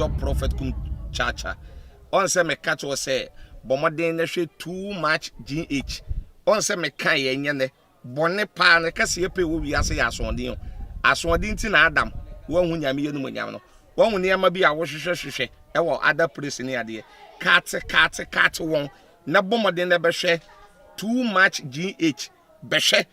Bishop Prophet Kum Chacha. On say me catch was say bomoden na hwe too much GH. On say me kan ye nyene bone pa na kase ye pe wo wiase ya asondin. Asondin ti na Adam wo hu nyame ye no nyam no. Wo hu ne ma bi a wo hwehwehwehwe e wo other place ni ade. Kat won na bomoden na be hwe too much GH be hwe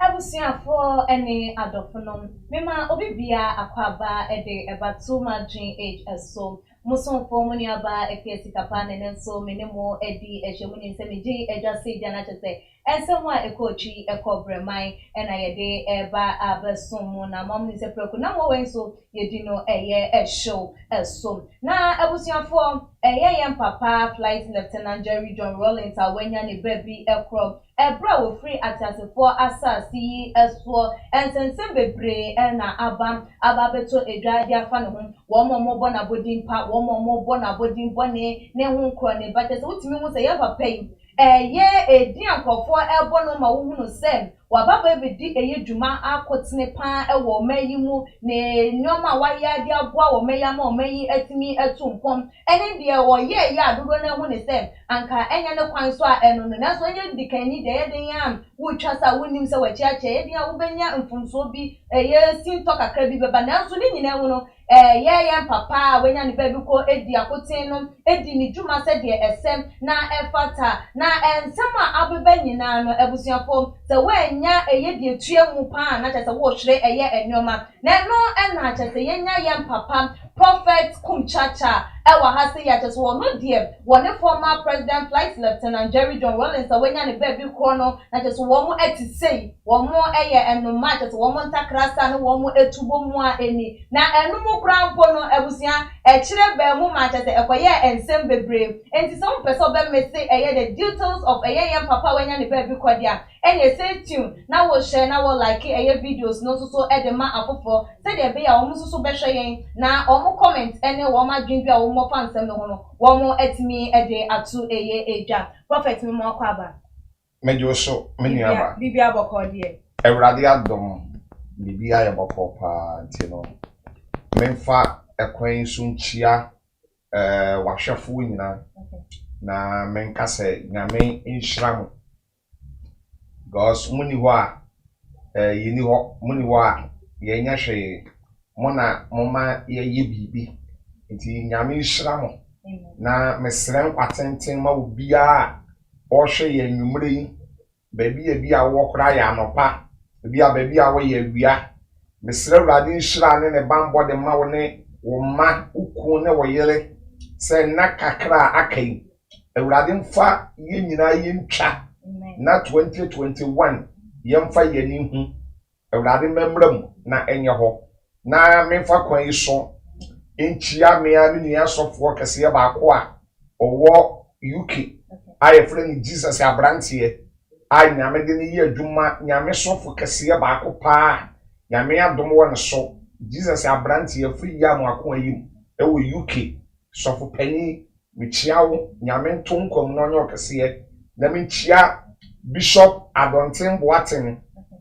Abusiafo any adofonom mema obibia akwaba ede eba too much GH so muson for money aba ekesi kapane nenso menemo edi ehwemuni nse meji ejase dia na chese ensemwa ekochi ekobremai ena yede eba abesumu na mamni se preku na wo wenso yedino eye ehshow esom na abusiafo eye papa flight lieutenant Jerry John Rawlings awenya ne baby ekro ebra wo free atasefo asasi eso ensensem bebre na ababeto edwade afa ne ho wo momo bona bodin pa wo momo bona bodin bone ne ho kro ne batese utimi hu se ya papa yi ye edi ankofo ebo no ma wo hu no sem wa baba ebedi eye dwuma akotene pa ewo mayi mu ne nyoma waya dia boa wo meya ma o mayi atimi atumpom ene de wo ye ya dodo na hu ne sem anka enya ne kwan so a eno no na so enya dikani de ye den yam wo twasa wonim se wa chiache ye dia wo benya mfunso bi ye sinto kakra bi beba na so ni nyina hu no ye papa wenya ne baby ko edi akoten no edi ni dwuma se de esem na efata na ensem a abeba nyina no ebusuafo se wenya eye de tue mu pa na chese wo hwere eye enwoma na no na chese yenya ye papa Prophet Kum Chacha ewa hase ya chese wo no de wone former president flight lieutenant Jerry John Rawlings wenya ne baby ko no na chese wo mu atisei wo mu eye enoma chese wo mu ntakrasa no wo mu etubo mu a eni na enumu krampo no ebusia kire ba mu ma chese ekoye ensem bebre enti some person be me say eye the details of eye papa wenya ne baby ko dia enye say tune na wo share na wo like eye videos no so edema afofo say de be ya wo so be hwe yen na omo comment ene wo ma dwendwa wo mo fansem no ho no wo mo etimi ede atu eye eja prophet mi mo kwaba mejo so meniaba bibia boko de ewrade adom bibia ya boko pa ntino memfa ekwan sunchia wahwefo nyina na menkase nyame inhram Gos muni wa yini ho muni wa yenya hwe mona moma ye bibi nti nyame inhram na mesrem kwatenten ma obia o hwe ye nwumre yi baabi e bia wo kra ya anopa bia baabi a wo ye wia mesrem rade inhra ne bambo de ma wo ne wo ma uku ne wo yele se na kakra akai ewrade mfa ye nyina ye ntwa na 2021 yemfa yeni hu ewrade memram na enye ho na memfa kwan iso enchia me ami ni asofo kese ba ko a owo UK aye friend Jesus abrantie ai nyame de ni ye adwuma nyame sofo kese ba ko pa nyame adom won so Jesus abrantie free ya Amoako ayim ewo UK sofo pani michiawo nyame ntonkom no onyo kese na michia Bishop Adontin Boatin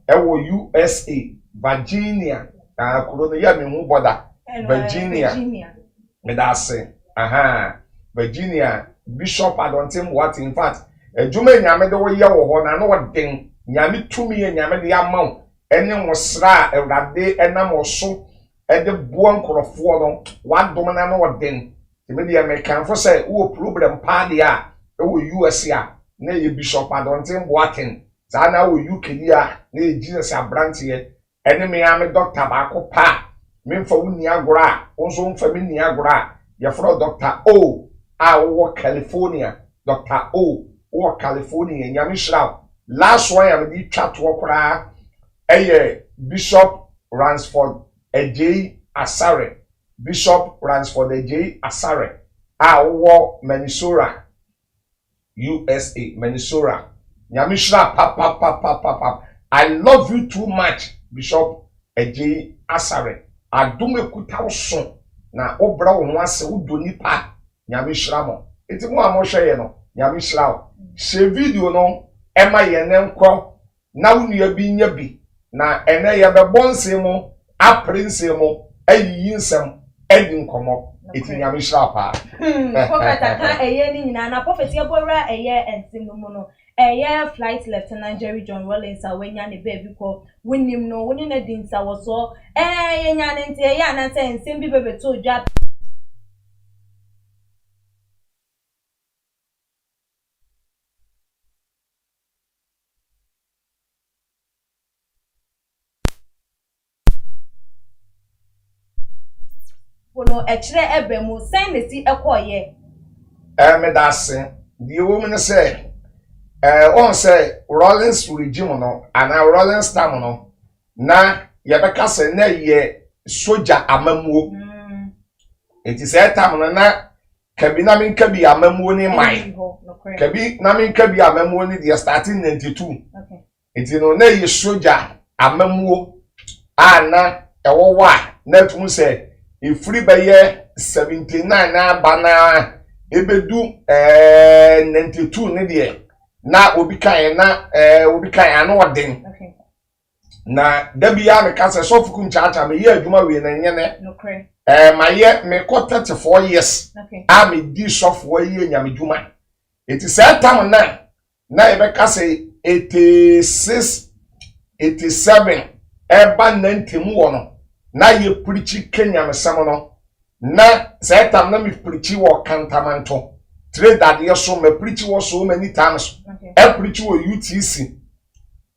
ewo USA Virginia kurono ya me hu boda Virginia me da se Virginia Bishop Adontin Boatin in fact ejuma nyame de wo ye wo ho na no den nyame tumi ye nyame de amaw ene wosra ewrade enam oso ede buo nkorofo no wadom na no den me de American for say wo problem pa de a ewo USA na ye Bishop Adontin Boatin za na wo UK dia na ye Jesus abrantie ene me ya me doctor ba ko pa me mfa wo ni agora onso mfa me ni agora ye fro Dr. O a wo California Dr. O wo California nyame shira last one ya me twa to okra eye Bishop Ransford Ejei Asare Bishop Ransford Ejei Asare a wo Minnesota USA, Minnesota. Nyamishra papa. I love you too much, Bishop Ejei Asare. Adume kutaoson na obra wonwase udoni pa nyamishra mo. Eti mo amoshe ye no nyamishra. She video no ema ye nenko na unua bi nya bi na ene ye bebonse mo aprinse mo ayiyinsem ending komo eti nyame hira pa prophet aka eye ni nyina na prophet ye bora eye entim no mu no eye flight lieutenant Jerry John Rawlings awanya ne baby ko wonim no woni na dinsa wo so ye nya ne ntie ye ananse ensim bi bebe to dwa no echire ebemu sen ne si ekoye me dase the woman say on say Rawlings regime no and Rawlings time no na yebeka say na ye soja amamuo it is a time no na kabi na min kabi amamuo ni mai kabi na min kabi amamuo ni the starting 92 okay it no na ye soja amamuo ana ewo wa na tun say ifri baye 79 na bana ebedu 92 ne de na obi kan anu odin okay na dabia me ka se sofukum chacha me ye adwuma we na nyene okay maye me ko 34 years okay a me di sofo ye nyamedwuma eti se tam na e be ka se 86 87 eba 90 mu wono na ye preachi Kenya mesam no na say tam na me preachi wo kantamanto trade that ye so me preachi wo so many times okay e preachi wo UTC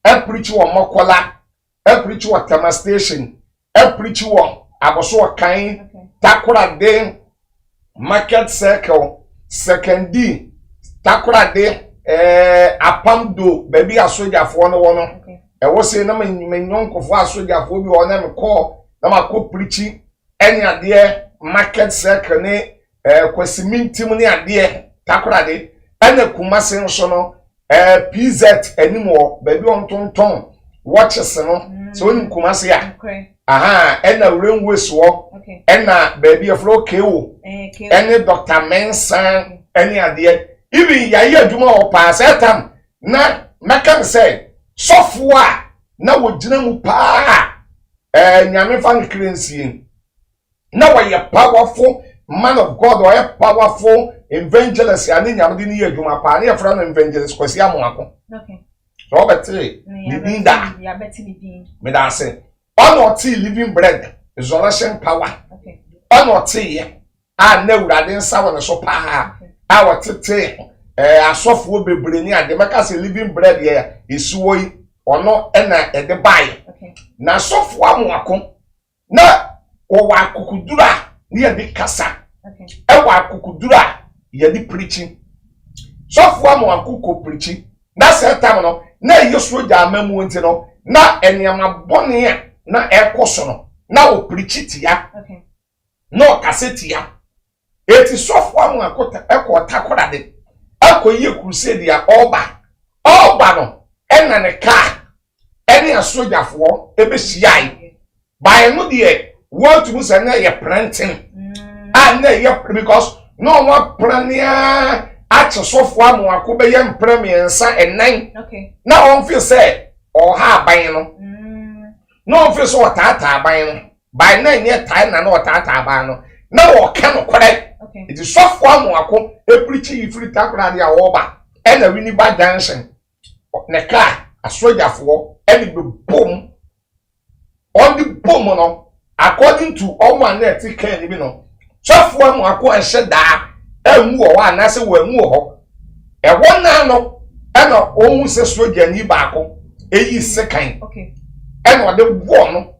e preachi wo Mokola e preachi wo Tama station e preachi wo aboso kan takura de market circle second D takura de apamdo baby asojafo no wono e wo say na menyonkofo asojafo bi wo na me call na mako preachi eni ade market circle ne kwasiminti mu ne ade takora de ene kumase nso no PZ animo baby on tonton watches no so oni kumase ya aha ena rainways wo ena baby afro KO ene Dr. Mensa eni ade even ya ye adwuma o pass etam na meka say sofwa na wogina mu pa nyame fan currency na we powerful man of God or powerful evangelist and nyame di ni adwuma pa na yefra no evangelist kwasi Amoako okay Robert ni dinda ya beti ni din me da say on tea living bread resurrection power okay on tea a na urade nsa won so pa a wotete asofo bebre ni ade maka say living bread ye isuwo yi ono na ede bai na sofo Amoako na o wa kokudura ni ye di kasa e wa kokudura ye di preaching sofo Amoako ko preaching na se time no na yesu ja amamu nti no na eniama bone a na ekoso no na o preachiti ya no kaseti ya eti sofo Amoako eko takora de akoye crusade ya oba no ena ne ka any asojafo ebesiai by no de want to say na ye planting and na ye because no one plania at sofo Amoako be ye premiensa enan okay na on feel say or ha ban no on feel so tata ban no by na nye tai na tata ban no na wo ka no kwere okay it is sofo Amoako e preach you free takra dia oba e na wini ba dancing ne ka asojafo any boom on the boom no according to all man net can be no sofo Amoako en sheda emu o wa na se wa emu ho e wona no e no ohun se soja ni baako eyi sekan okay e no de wo no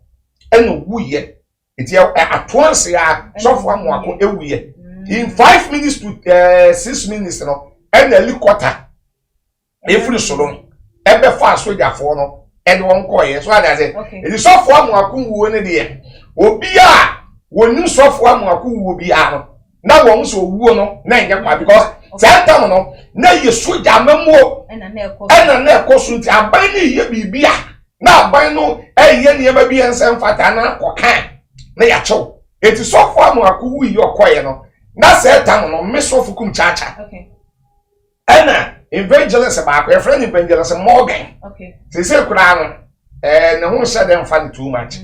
e no wuye iti atwanse ya sofo Amoako ewuye in 5 minutes to 6 minutes no e na helicopter e free solo ebe fa asojafo no and won koye so ada say it is sofo Amoako wuo ne de obi a wonu sofo Amoako wuo bi a no na won so wuo no na nya kwa because time no na ye soja amamuo ena na ekoso nti aban ni ye bibia na aban no eye ne ba bi ensem fata na kokan na ya chew it is sofo Amoako wuo yi okoye no na say time no me sofo kum chacha ena evangelist baako your friend evangelist Morgan okay say kura no na hu say dem fa too much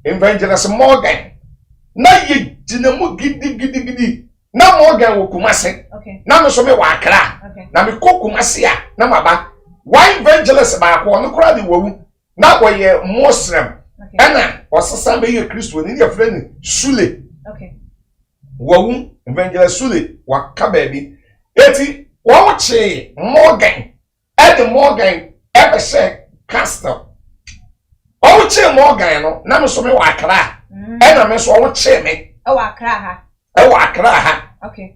evangelist Morgan na ye jinemu gidi na Morgan wo Kumasi na me so me wa Accra na me ko Kumasi a na maba why evangelist ba ko no kura de wo na wo ye Muslim ana osesa be ye Christo ni ye friend Sule wo evangelist Sule wa ka baby eti wo che Morgan e de Morgan e be se Castle o che Morgan no na me so me wa Accra e na me so wo che me e wa Accra ha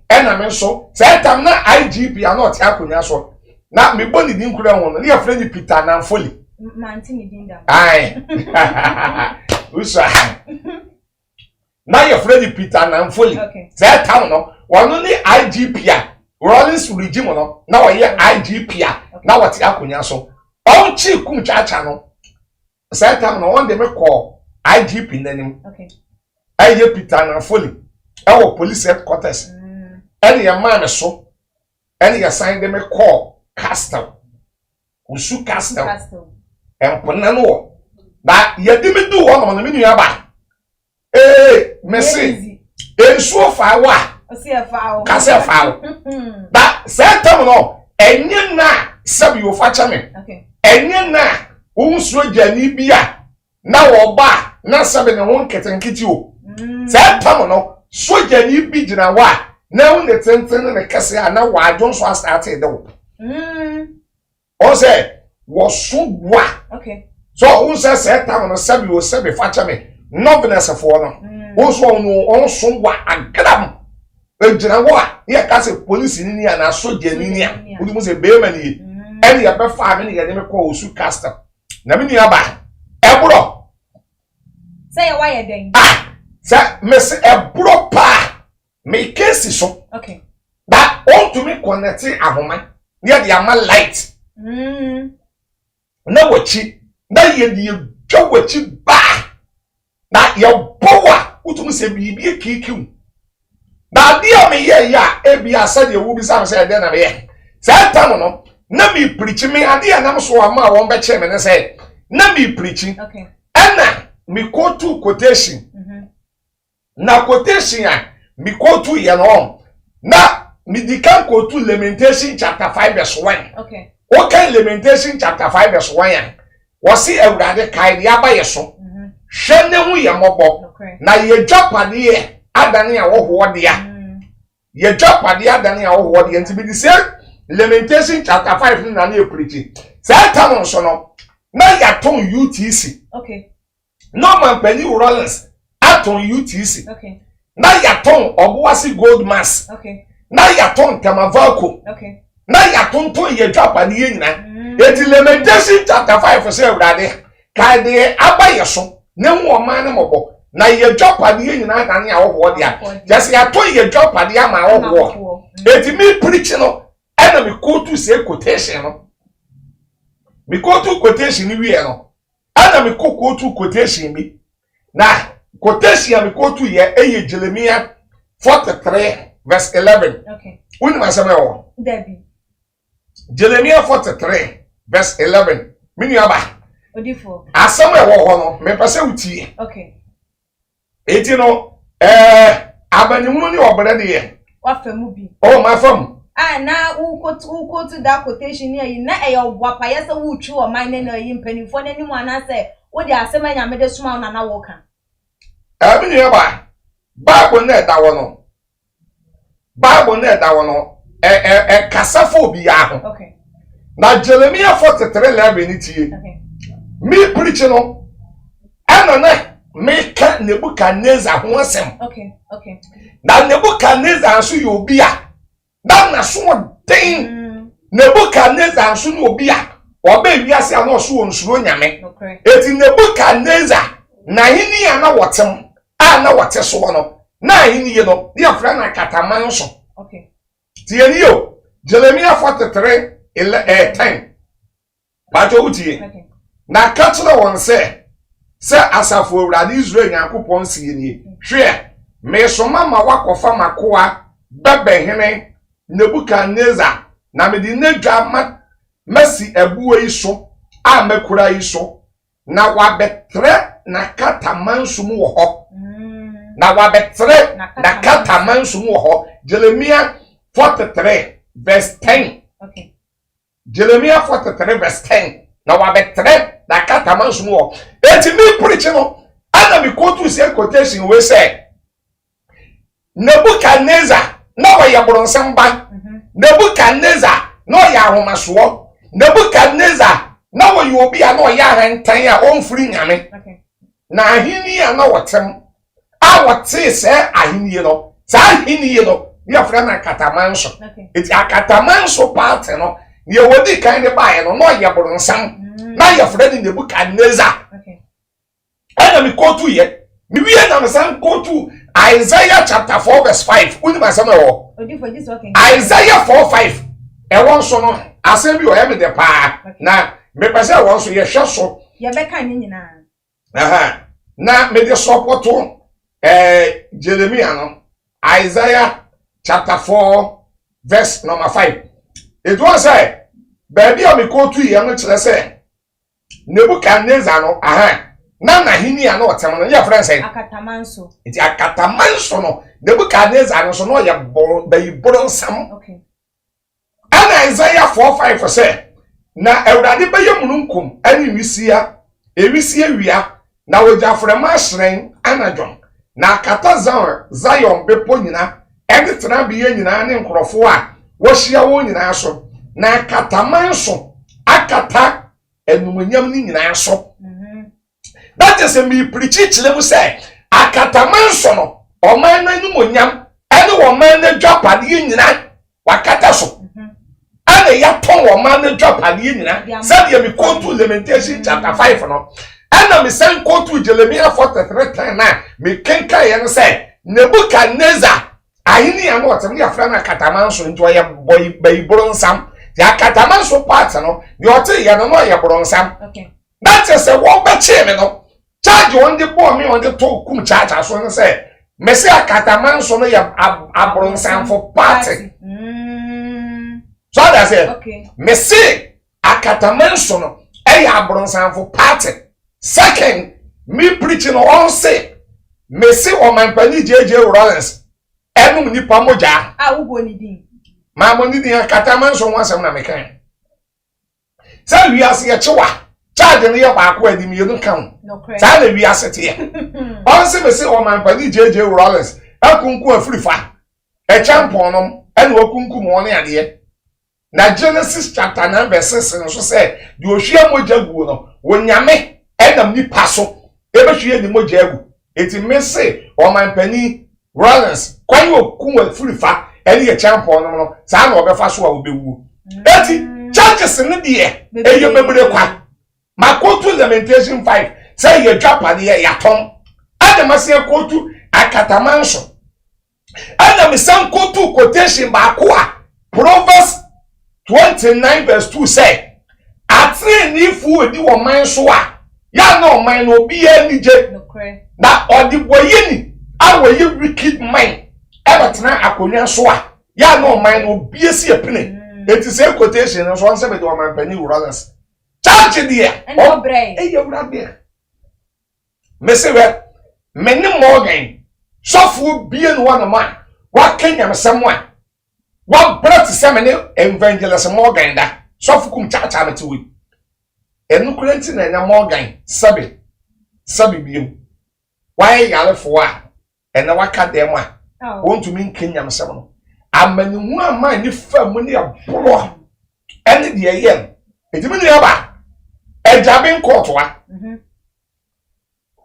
e na me so say tam na IGP a not akonya so na me boni din kura won na ye friend Peter na Foli manti ni din da ai usa na ye friend Peter na Foli say tam no wono ni IGP a Rawlings regime no na wo ye IGP a na what akonya so on chi kum chacha no say tam no won de me call IGP nanim aye Peter na Foli our police headquarters any a man so any a sign them a call Castle Usu Castle and Ponano that ye didn't do one on the menu about Messi so far Castle foul that said no and you na sub you fatcher me and you na so jani bia now or ba na sabi na won ketenkiti o said no soja ni bi gina wa na won de tenten na kase a na wa adwon so started do o say wo so wa so won say time no sabi wo sabi facha me noveness for no wo so no on so wa agram e gina wa ye kase police ni na soja ni a wo di mo say be ma ni e ya be fa me ni ye me call Osu Castle na me ni aba e bro say why you den sa mesi ebro pa me case so that want to me connect ahoma near the ama light na wachi na ye die twa wachi ba na ye bowa utum se bibi kikiu na dia me ye ya e bia sa de wo bi sa se de na me ye sa tam no na me preach me ade na so ama won be che me ne say na me preach ana me quote to quotation na quotation ya me quote to ye no na me di kan quote to Lamentation chapter 5 verse 1 okay Lamentation chapter 5 verse 1 ya wasi awurade kai dia ba ye so hwe ne hu ye mobo na ye dwapade ye adane a wo ho de ya ye dwapade adane a wo ho de nti bi di say Lamentation chapter 5 na na preach say tam so no na ya ton UTC no man penny Rawlings aton UTC na yaton obuasi gold mass na yaton Amoako na yaton ton ye dwapa ne nyina eti Lamentation chapter 5 say urade kai de abaye so ne nwoma ne mobo na ye dwapa ne nyina na ne awo dia just yaton ye dwapa de ama awo eti me preach no ena me quote say quotation no me quote quotation ni wi no ana me quote quotation bi na quotation me quote ye Jeremiah 43 verse 11 uni masema wo Debbie Jeremiah 43 verse 11 mini aba odifo asema wo ho no me pese utie eti no abanimu ni obere de ye wafemu bi ma fam na uko to that quotation here na wapa yesa wutwi o man na yi mpanifo na nimu ana se wo de asema nya mede suma na wo kan mini aba Bible na da wono kasafo bi ya ho na Jeremiah 43:11 ni tie me preach no na me ka Nebuchadnezzar ho asem na Nebuchadnezzar nso yo bi a na so den Nebuchadnezzar nso no obi a oba wiase a no so onsuro nyame eti Nebuchadnezzar na hini ya na wotem na wote so no na hini ye no dia fra na kataman so tie ni yo Jeremiah 43:10 bajo utie na katuna won se asafo Awurade Israel Yakobon sie ni hwe me so mama wakofa makoa bebe hene Nebuchadnezzar na me di nedwa masi ebuo yi so a makura yi so na wabetre na kataman so mu wo ho na wabetre na kataman so mu ho Jeremiah 43 verse 10 okay Jeremiah 43 verse 10 na wabetre na kataman so mu ho eti me preach no ana me quote say quotation we say Nebuchadnezzar na wa ya bronsam ba Nebuchadnezzar no ya ahomaso Nebuchadnezzar na wa yo obi a no ya hantan a onfuri nyame na ahini a na wotem a wote se ahini no sa ahini no ya fra na katamanso eti akatamanso part no ye wodi kan de bae no ya bronsam na ya fra ni Nebuchadnezzar ana mi quote ye mi wie na me san quote Isaiah chapter 4 verse 5 uni ma sama wo Isaiah 4:5 e won so no asem bi o ya me de pa na me pese won so ye hwe so ye be kan ni nyina na me de support Jeremiah no Isaiah chapter 4 verse number 5 it was say baby o me quote ye no kire say Nebuchadnezzar no na hini ya no otem no ya friend say akatamanso iti akatamanso no Nebuchadnezzar no so no ya bayi boronsam okay ana Isaiah 4:5 say na ewrade baye mununkum ani wisia ewisia wia na wojafrema hren anadwon na akata Zion bepo nyina edetena biye nyina ne nkrofo a wohia wo nyina so na akatamanso akata enumunyam ni nyina so that is a me preach chile say akatamanso no oman na enumunyam ene wo man na dwapade nyina wakata so ana ya ton oman na dwapade nyina said ye me quote to Lamentation chapter 5 no ana me san quote to Jeremiah 43:10 na me kenka ye no say Nebuchadnezzar ahini ya no otem ya fra na akatamanso nto ya boy bronsam ya akatamanso part no de ote ya no ya bronsam okay that is a one bache me no charge on the boy me on the to kum charge so no say me say akatamanso no ya abronsam for party so that say okay me say akatamanso no ya abronsam for party second me preaching on say me say o man pani JJ Rawlings enum nipa moja ugo ni din ma mo ni din akatamanso wansam na me kan say we as ye chewa charge no ye ba ko adim ye no kan sa na wi asete ye on se me se o man pani JJ Rawlings akunku afurifa e champon no ene okunku mo ne ade na Genesis chapter 9 verse 6 so say de ohwia moja guo no wonyame enam ni paso e be hwie ni moja agu eti me se o man pani Rawlings kwan okun afurifa ene ye champon no sa na obefa so a obewu eti churches ne de e ye bebre kwa makotu Lamentation 5 say ye dwapade ye yatom adama se kotu akatamanso adama san kotu quotation ba ko a Proverbs 29 verse 2 say atre ni fu edi wo man so a ya na o man no bi anije na odiboye ni awoye wicked mind ebatena akonwa so a ya na o man no bi esi epine eti say quotation so on se be do man pani Rawlings charge dia eno brei wura bia me se we me ne Morgan sofu bie no wana ma wa kenya semwa wa brat se me ne evangelist Morgan da sofu kum cha me tiwi enu kurenti na nya Morgan sabe biem wa yale fo a ena waka dem a wontu mi kenya me sem no amani hu ama ni fam ni aboro ene de yem edimi ni aba Ejabin courtwa.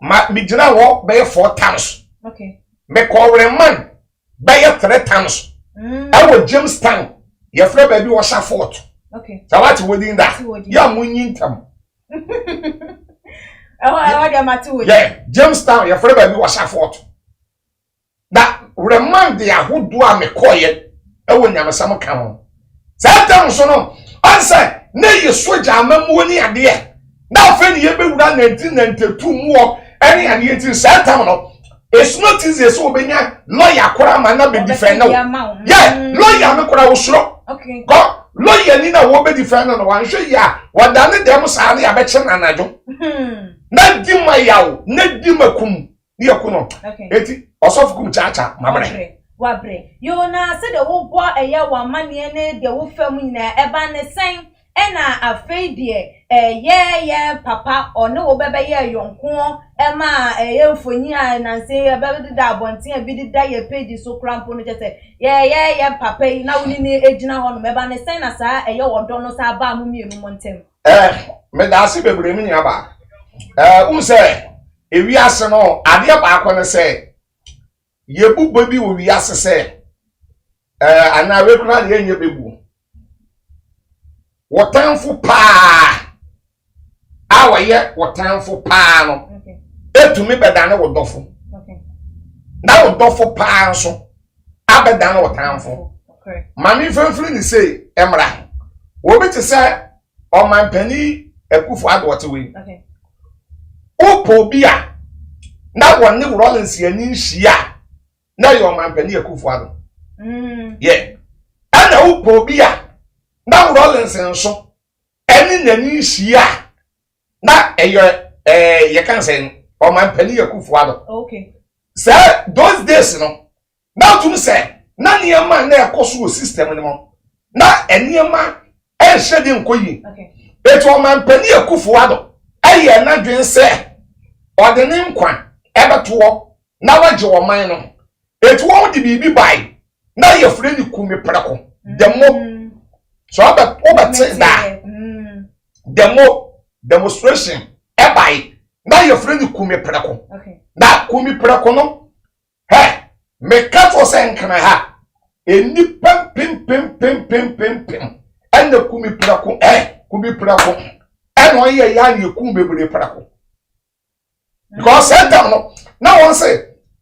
Ma mi jina wo be 4 times. Okay. Me ko man be 3 times. I will Jamestown. Your friend baby was a fort. Okay. So what within that? Ya munyintam. Yeah, Jamestown, your friend baby was a fort. That remind the who do I me quiet. I will never some come. Satan so no. Answer. Na ye soja amamu ni ade na fe ni ye be wura 1992 mu any ade tin Satan no it's not easy so obenya lawyer kora ma na be defend no yeah lawyer me kora usro okay go lawyer ni na wo be defend no wan hwe ya wada ne dem sa na ya be che na najo na di ma yawo na di makum ni yakuno eti osofukum chacha mabre wabre yo na se de wo bo eye wa mane ne de wo fam nyina eba ne sen ena afei de ye papa one wo bebe ye yonko ema ye mfonyi a na se ye bebe da abonten e bi da ye page so krampo no jese ye papa yi na woni ni ejina ho no eba ne sen na sa eye wodo no sa ba mu mienu montem me da se bebre mi nya ba unse ewi ase no ade ba akọ ne se ye bubo bi wo wi ase se ana we kura ye nye bebu wotanfo pa awaye wotanfo pa no etumi bedane wodofo na wodofo pa nso abedane wotanfo mami fanfiri ni say emra wo beti say o mampani ekufu adote we opo bia na wonne Rawlings yani hia na yo mampani ekufu ado yeah ana opo bia na Rawlings nso eni nani hia na ye kan say o mampani ekufu ado okay say those days no na tun say na niema na ekoso system ni mo na eniema ehwede nkoyi okay etu o mampani ekufu ado eye na dwen say ode ne nkwa ebeto na waje o man no etu won de bibi bai na ye fre ni kumi prako demo so obet da demo demonstration e bai na ye fre ni kumi prako okay na kumi prako no he me ka for sen kana ha eni pem ende kumi prako eno ye ya ni kumi bebre prako because that time no now one say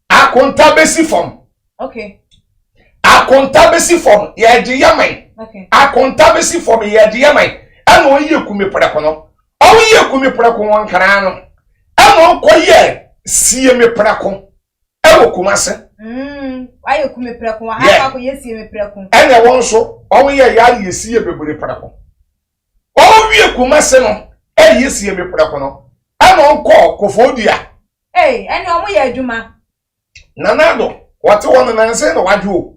akontabesi form okay akontabesi form ye de yaman okay akontabesi form ye de yaman eno ye kumi prako no o ye kumi prako won kara no eno ko ye sie me prako e wo kumase aye kumi prako ha ko ye sie me prako ene won so o ye ya ye sie bebre prako o wie kumase no e ye sie me prako no eno ko kofodia eni omo ye adwuma nanado wate won na nse no wadwo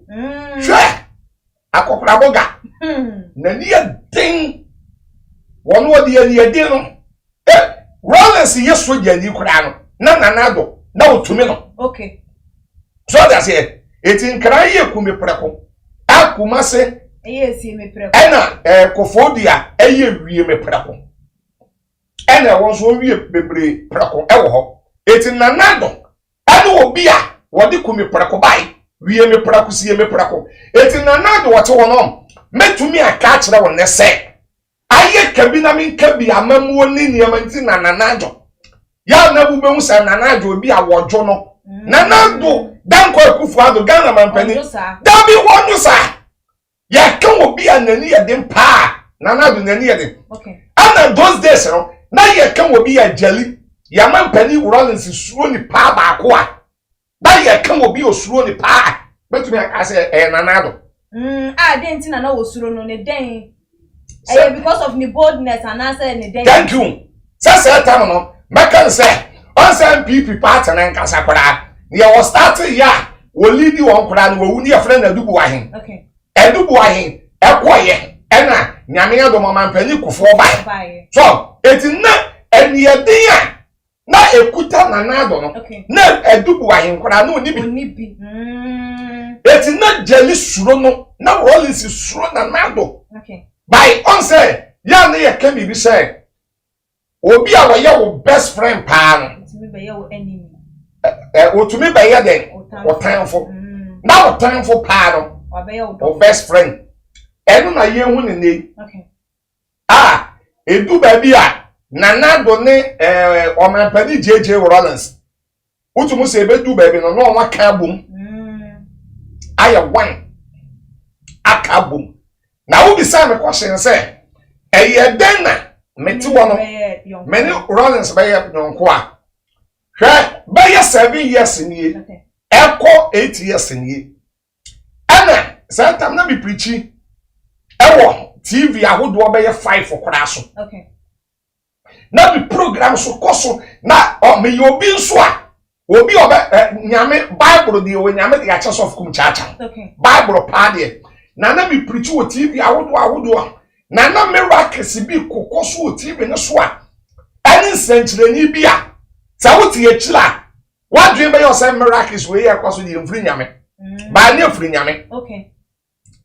hwe akokra boga na ni den won wodi ya den no Rawlings ye soja ni kura no na nanado na otumi no okay so that's it etin kra ye kumi preko akuma se eye sie me preko ena kofodia eye wie me preko ena won so wie bebre preko ewo ho etin nanado ene obi a wodi kumi preko bai wie me preko sie me preko etin nanado wote wonom metumi aka kire won ne se aye kabina min kabi amamu ni niamanti nanado ya na bu be hu sa nanado obi a wojo no nanado dan ko ekufu ado Ghana mampani da bi wonu sa ya kan obi anani ya den pa nanado nani ya den okay ana those days no na ya kan obi ya jali ya mampani Rawlings suro ni pa ba ko a na ya kan obi osuro ni pa betumi aka se nanado denti na wo suro no ne den because of the boldness and answer ne den thank you say time no makan say on say P0ps party na nkasa kwara ne was start ya wo lead won kwara no wo ni ya friend adubu wahin okay adubu wahin ekoye ena nyame ado mampani kufo bai so etina enieden a na ekuta nanado no na adubu wahin kwara no ni bi etina jeli suro no na Rawlings suro nanado okay by on say ya na ye kan bi say obi a wo ye wo best friend pa no me be ye wo enemy otumi be ye den otanfo na otanfo pa no wa be ye wo best friend enu na ye hu ne nei okay edu ba bi a nanado ne o mampani JJ Rawlings utumu se be du ba bi no no wa ka bom aya wan akabom na wo bi sa me question say eye den na meti wono many Rawlings be ye nonko a hwe be ye 7 years ni eko 8 years ni ana santam na bi preachi ewo TV ahodo be ye 5 okra so okay na bi program so koso na o me yobi nso a obi oba nyame Bible de o nyame de acha Osofo chacha Okay. Bible pa de na me preach o TV awodo na miracles bi kokoso o TV ne so a ani senchireni bi a sa wuti echira wadwen be yose miracles we ye kwaso de mfiri nyame ba ne mfiri nyame Okay.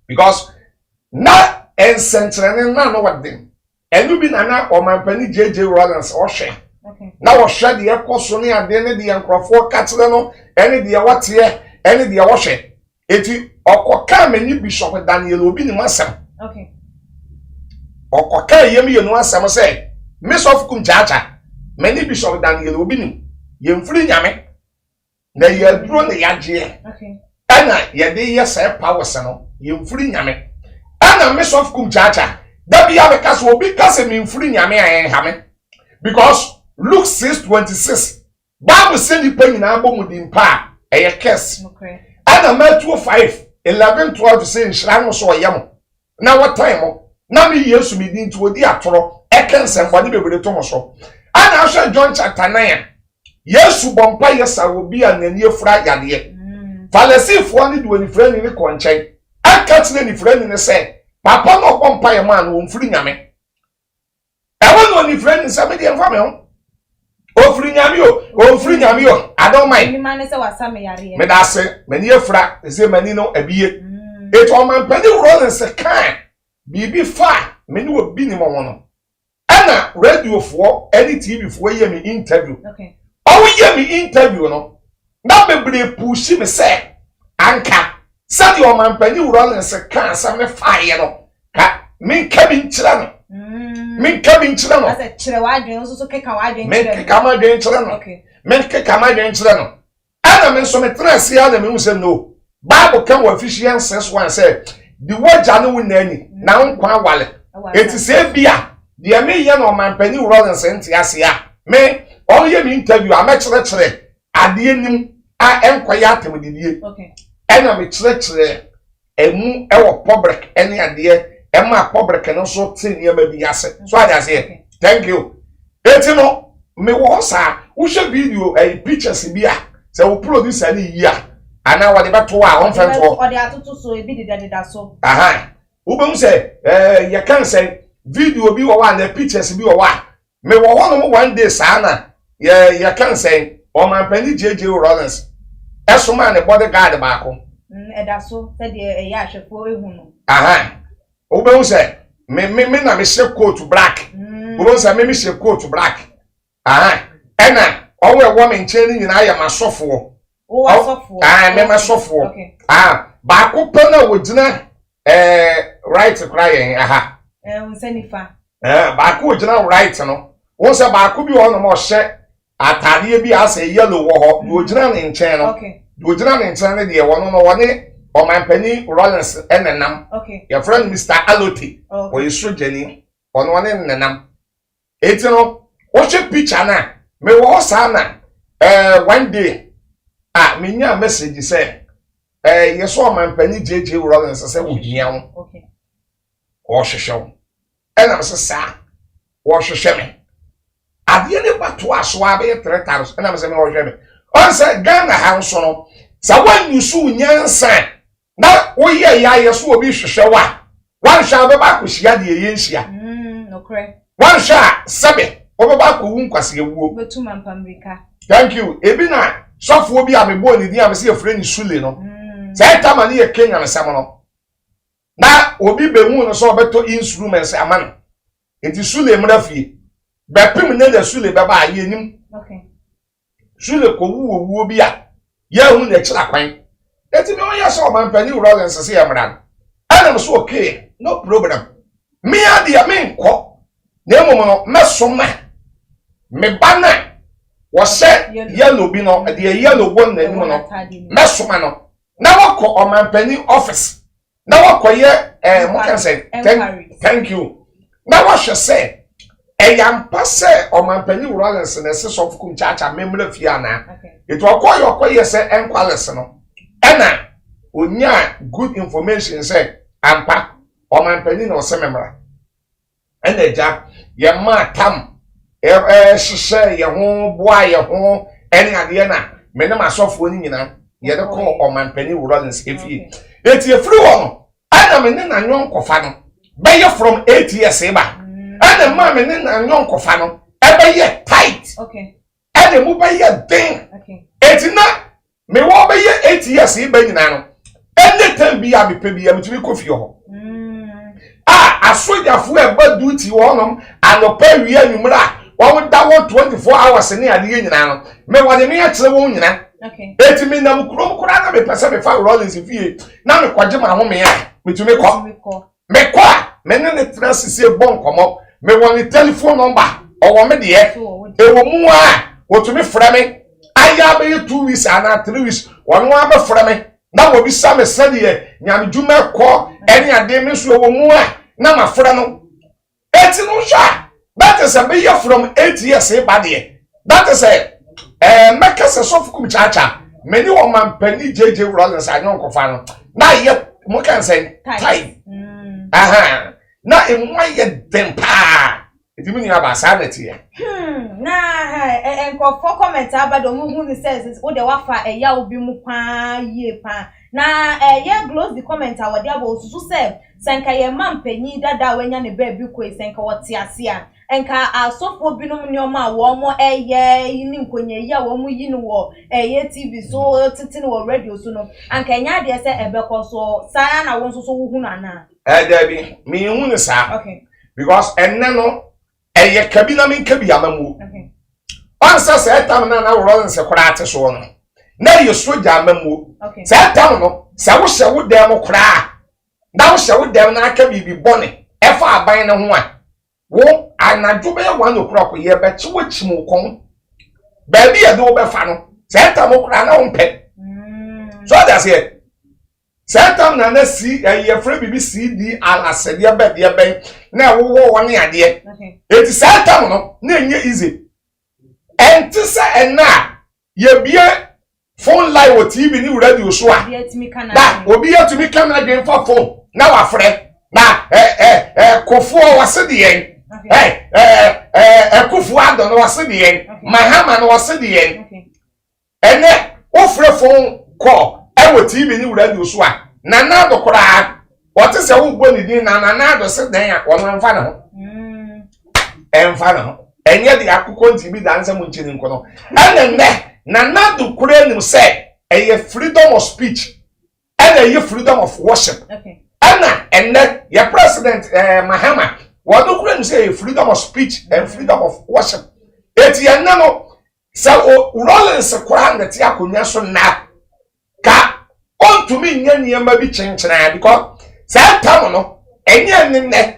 because na ensenchireni na no wadem enu bi na omanpani JJ Rawlings o hwe Okay. na wo hwe de ekoso ne ade ne de enkrofo katere no ene de wote ene de wo hwe eti okoka mani Bishop Daniel obi ni masam Okay. okoka yemi yenu asam se Osofo kum chacha mani Bishop Daniel obi ni yemfiri nyame na yaduro ne yaje Okay. ana yede yesa powers no yemfiri nyame ana Osofo kum chacha da bia be kaso obi kase memfiri nyame hame because Luke 6:26 Bible say ni pa nyina abom di mpa eye curse Okay. ana Matthew 5:11-12 say nhira no so oyam na what time na me Yesu mi din to odi atoro eken body bebre to mo so ana ahwe John chapter 9 Yesu bompa yesa obi anani efura yade Falasifo ni do ni frani ni konchen aka tine ni frani ni say papa no bompa ye man wo mfiri nyame ewo no ni frani say me de mfa me ho ofiri nyame o I don't mind Ni man say wasame yare me da se mani efura ze mani no abiye eto man pani Rawlings kan bibi fa mani obi ni mo wono ana radio fo any TV fo ye me interview Okay. o ye me interview no na bebre push me say anka said your man pani Rawlings kan sa me fa ye no ka me kabin kira no me kabin kira no Asa kire wadwen so keka wadwen me kire kama dwen kira no Okay. me kama dwen kira no ana me so me trase ya na me say no Bible can Ephesians 6:1 say the word janu winani na nkwa wale eti say bia de me ye no man pani Rawlings enti ya me o ye me interview a me kire ade anim a enkoya atem didie Okay. ena me kire emu ewo public ene ade ema public no so tin ye ma bi ase so ade ase thank you eti no me wo sa wo hwe video pictures bi a say wo producer ni yi a ana wade beto a on fento O de atutu so ebi de so aha wo be say ye kan say video bi wo wa na pictures bi wo wa me wo ho no one day sa na ye kan say o man pani JJ Rawlings esoma ne bodyguard ba ko eda so se de eya ahwefo ehu no aha wo be say me na me she coat black wo be say me she coat black aha ena o we wo me nche ni nyina ya masofo o Osofo me masofo Okay. ba ko pe na wo gina right crying aha unsenifa ba ko gina right no wo say ba ko bi ho no mo hye atade bi ase yellow wo ho wo gina ne nche no Okay. wo gina ne nche ne de wo no wo ne o man pani Rawlings enenam Okay. your friend Mr. Aloti o yeso jeni ono ne nenam eti no wo hye picture na me wo sa na one day me nya message say yeso man pani JJ Rawlings say wo hia wo Okay. o hwehwe ena me sa wo hwehwe me ade ne bato aso abe 3000 ena me say me wo hwehwe me on say Ghana ha nso no sa wan yusu nyansa na wo ye ya yeso obi hwehwe wa wan sha be ba ko hia de ye nhia Okay. wan sha sebe wo be ba ko wu nkwase ewuo Betuma mpamrika thank you ebi na sofo obi a me bo ni dia me say efre ni sule no say tama ni ye Kenya me sam no na obi be hu no so obeto instruments amano enti sule mra fie be pim ne da sule be ba ye nim Okay. sule ko wu obi a ye hu na kira kwan enti me o ya so man pani Rawlings say ya mra ana me so okay no problem me adia me nko na emu no mesoma me bana wo se yellow bi no de yellow one na nim no mesoma no na wako o man pani office na wako ye mo kan say thank you na wa hwe say eyampa say o man pani Rawlings na se so fukum chacha memra fi ana eto okoye say enquality no ena onya good information say ampa o man pani no se memra ena ja ye ma tam hyehyɛ ye ho boa ye ho ene ade na me ne masofo ni nyina ye de ko omanpani Rawlings efie eti efiri ho no ana me ne na nyon kofa no be ye from 8 years eba ana ma me ne na nyon kofa no e be ye tight ana mu be ye den eti na me wo be ye 8 years eba nyina no anytime bi ya be pe bi ya metumi kofi ho asojafo e ba duty wo no anopa wi anumra wo da wo 24 hours ni ade nyina no me wode me ya kire wo nyina eti mi na mukrom kura na me pese me fa Rawlings fie na me kwaje ma ho me ya metumi ko me kwa me ne transisi bon komo me woni telephone number owo me de e wo mu a wotumi frɛ me aya be 2 weeks ana 3 weeks wono abe frɛ me na wo bi sa me sɛde nyame dwuma kɔ ene ade me so wo mu a na ma frɛ no eti no sha that is a be from 8 years ba de that is a meka se so fukum chacha many woman pani JJ Rawlings anyon kofa no na ye mo kan say time na emwa ye dempa eti mi ni aba sanity na enkofo comment abado mu hu ni says wo de wafa eya obi mu pa ye pa na ye close the comment awade abo susu se senka ye mampanyi dada wanya ne ba bi koi senka wote ase a enka asofo binom nyoma wo mo eye ni nkonye ya wo mu yi no wo eye TV so titi no wo radio so no anka nya de se ebeko so saa na wo nso so wo hu na na Debbie me hu ni saa because enne no eye kabina min kabi amamu onsa se etam na Rawlings kora ate so no na ye soja amamu se etam no se wo hye wo dem kora na wo hye wo dem na aka bibi bone efa aban ne ho a wo anadwo be 1 o'clock ye be chi wo chimu kon ba bi ye do be fa no se etam kora na wo mpe so that's it se etam na si ye free bibi CD alasede be de be na wo woni ade eti se etam no na enye easy enti se ena ye bie phone line or TV ni radio so a da obi yatumi camera game for phone na wa frɛ na kofo wase de yen kofo adon wase de yen mahama no wase de yen ene wo frɛ phone call wo TV ni radio so a na na do kora wote se wo gbo ni din na na do se den a wo mfa na ho emfa na ho enye de akụkọ ntibi da nsa mu nchini nkono ene na do kure nim say a freedom of speech and a freedom of worship ana ene your president Mahama what do kure nim say freedom of speech and freedom of worship eti ene no say Rawlings kura ngati akonya so na ka on to me nya niam bi chenchena because say tam no enye nne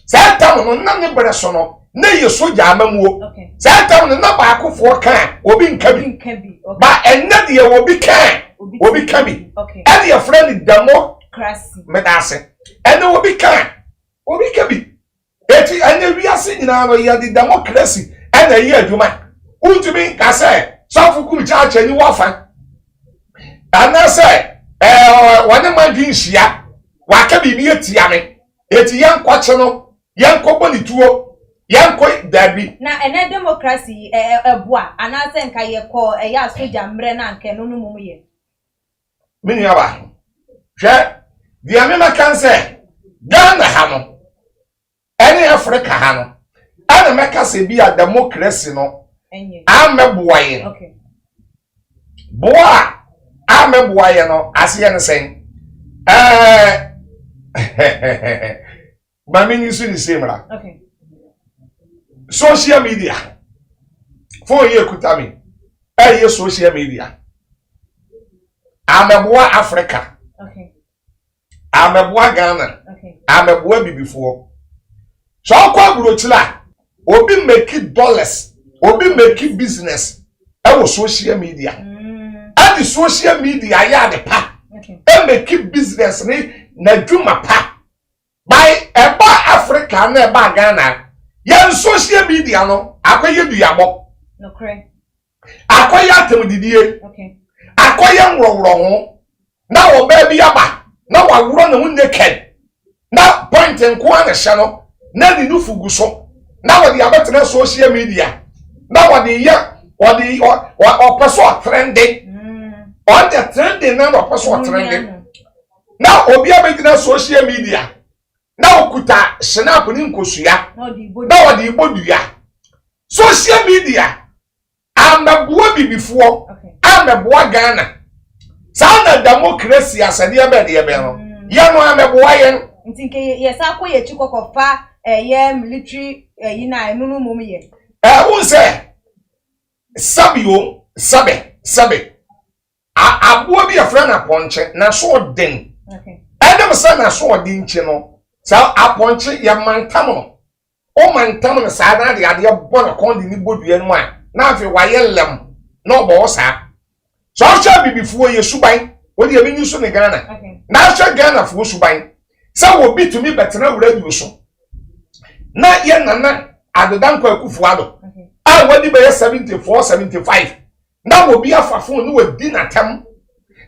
say tam no na ne bere so no na ye soja amamuo say tam no na ba akofo kan obi nkabi ba enne de obi kan obi kabi and your friend democracy medase and obi kan obi kabi eti enne wiase nyina no ye the democracy and ye adwuma untumi ka say safukum chacha ni wafa ana say wane madwin hia waka bibi etia me eti yankwache no yankobɔ ni tuo yanko dabi na ene democracy eboa ana se nka ye ko ya soja mre na nke no mu ye mini aba hwe dia me maka nse Ghana ha no ene Africa ha no ana meka se bi a democracy no ameboa ye boa ameboa ye no ase ne sen ba mini su ni semra social media for ye kutami social media ameboa Africa ameboa Ghana ameboa bibifo so kwa burochila obi make dollars obi make business e social media and the social media ya de pa e make business ni na dwuma pa by eba Africa na eba Ghana yan social media no akoye duabo no kre akoye atemdidie akoye nwororo ho na wo ba bi aba na wawuro na hu naked na point nko ana hye no na ni nufugu so na wo de abetre social media na wo de ya or person trending. On the trending now or person trending. Now Obia making social media. Now kuta snap ninkosuya. Now the boduya. Social media. I'm a boy before. I'm a boy Ghana. Sound of democracy as a dear baby. Young I'm a boy. Yes, I quit a chico of far military yina no mummy. I won't say Sabio, Sabe. I will be a friend upon check, na so den. Adam son, I saw a din chino. So I punch it, young man tammo. Oh, man tammo, sad, the idea of one according to the body and one. Now, if you wire them, no boss, so I shall be before you subine. What you have been using in Ghana? Now, shall Ghana for subine. So will be to me better now, ready so. Not yet, Nana, at the Danko Kufuado. I will be 74, 75. Now will be a phone who will dinner tem.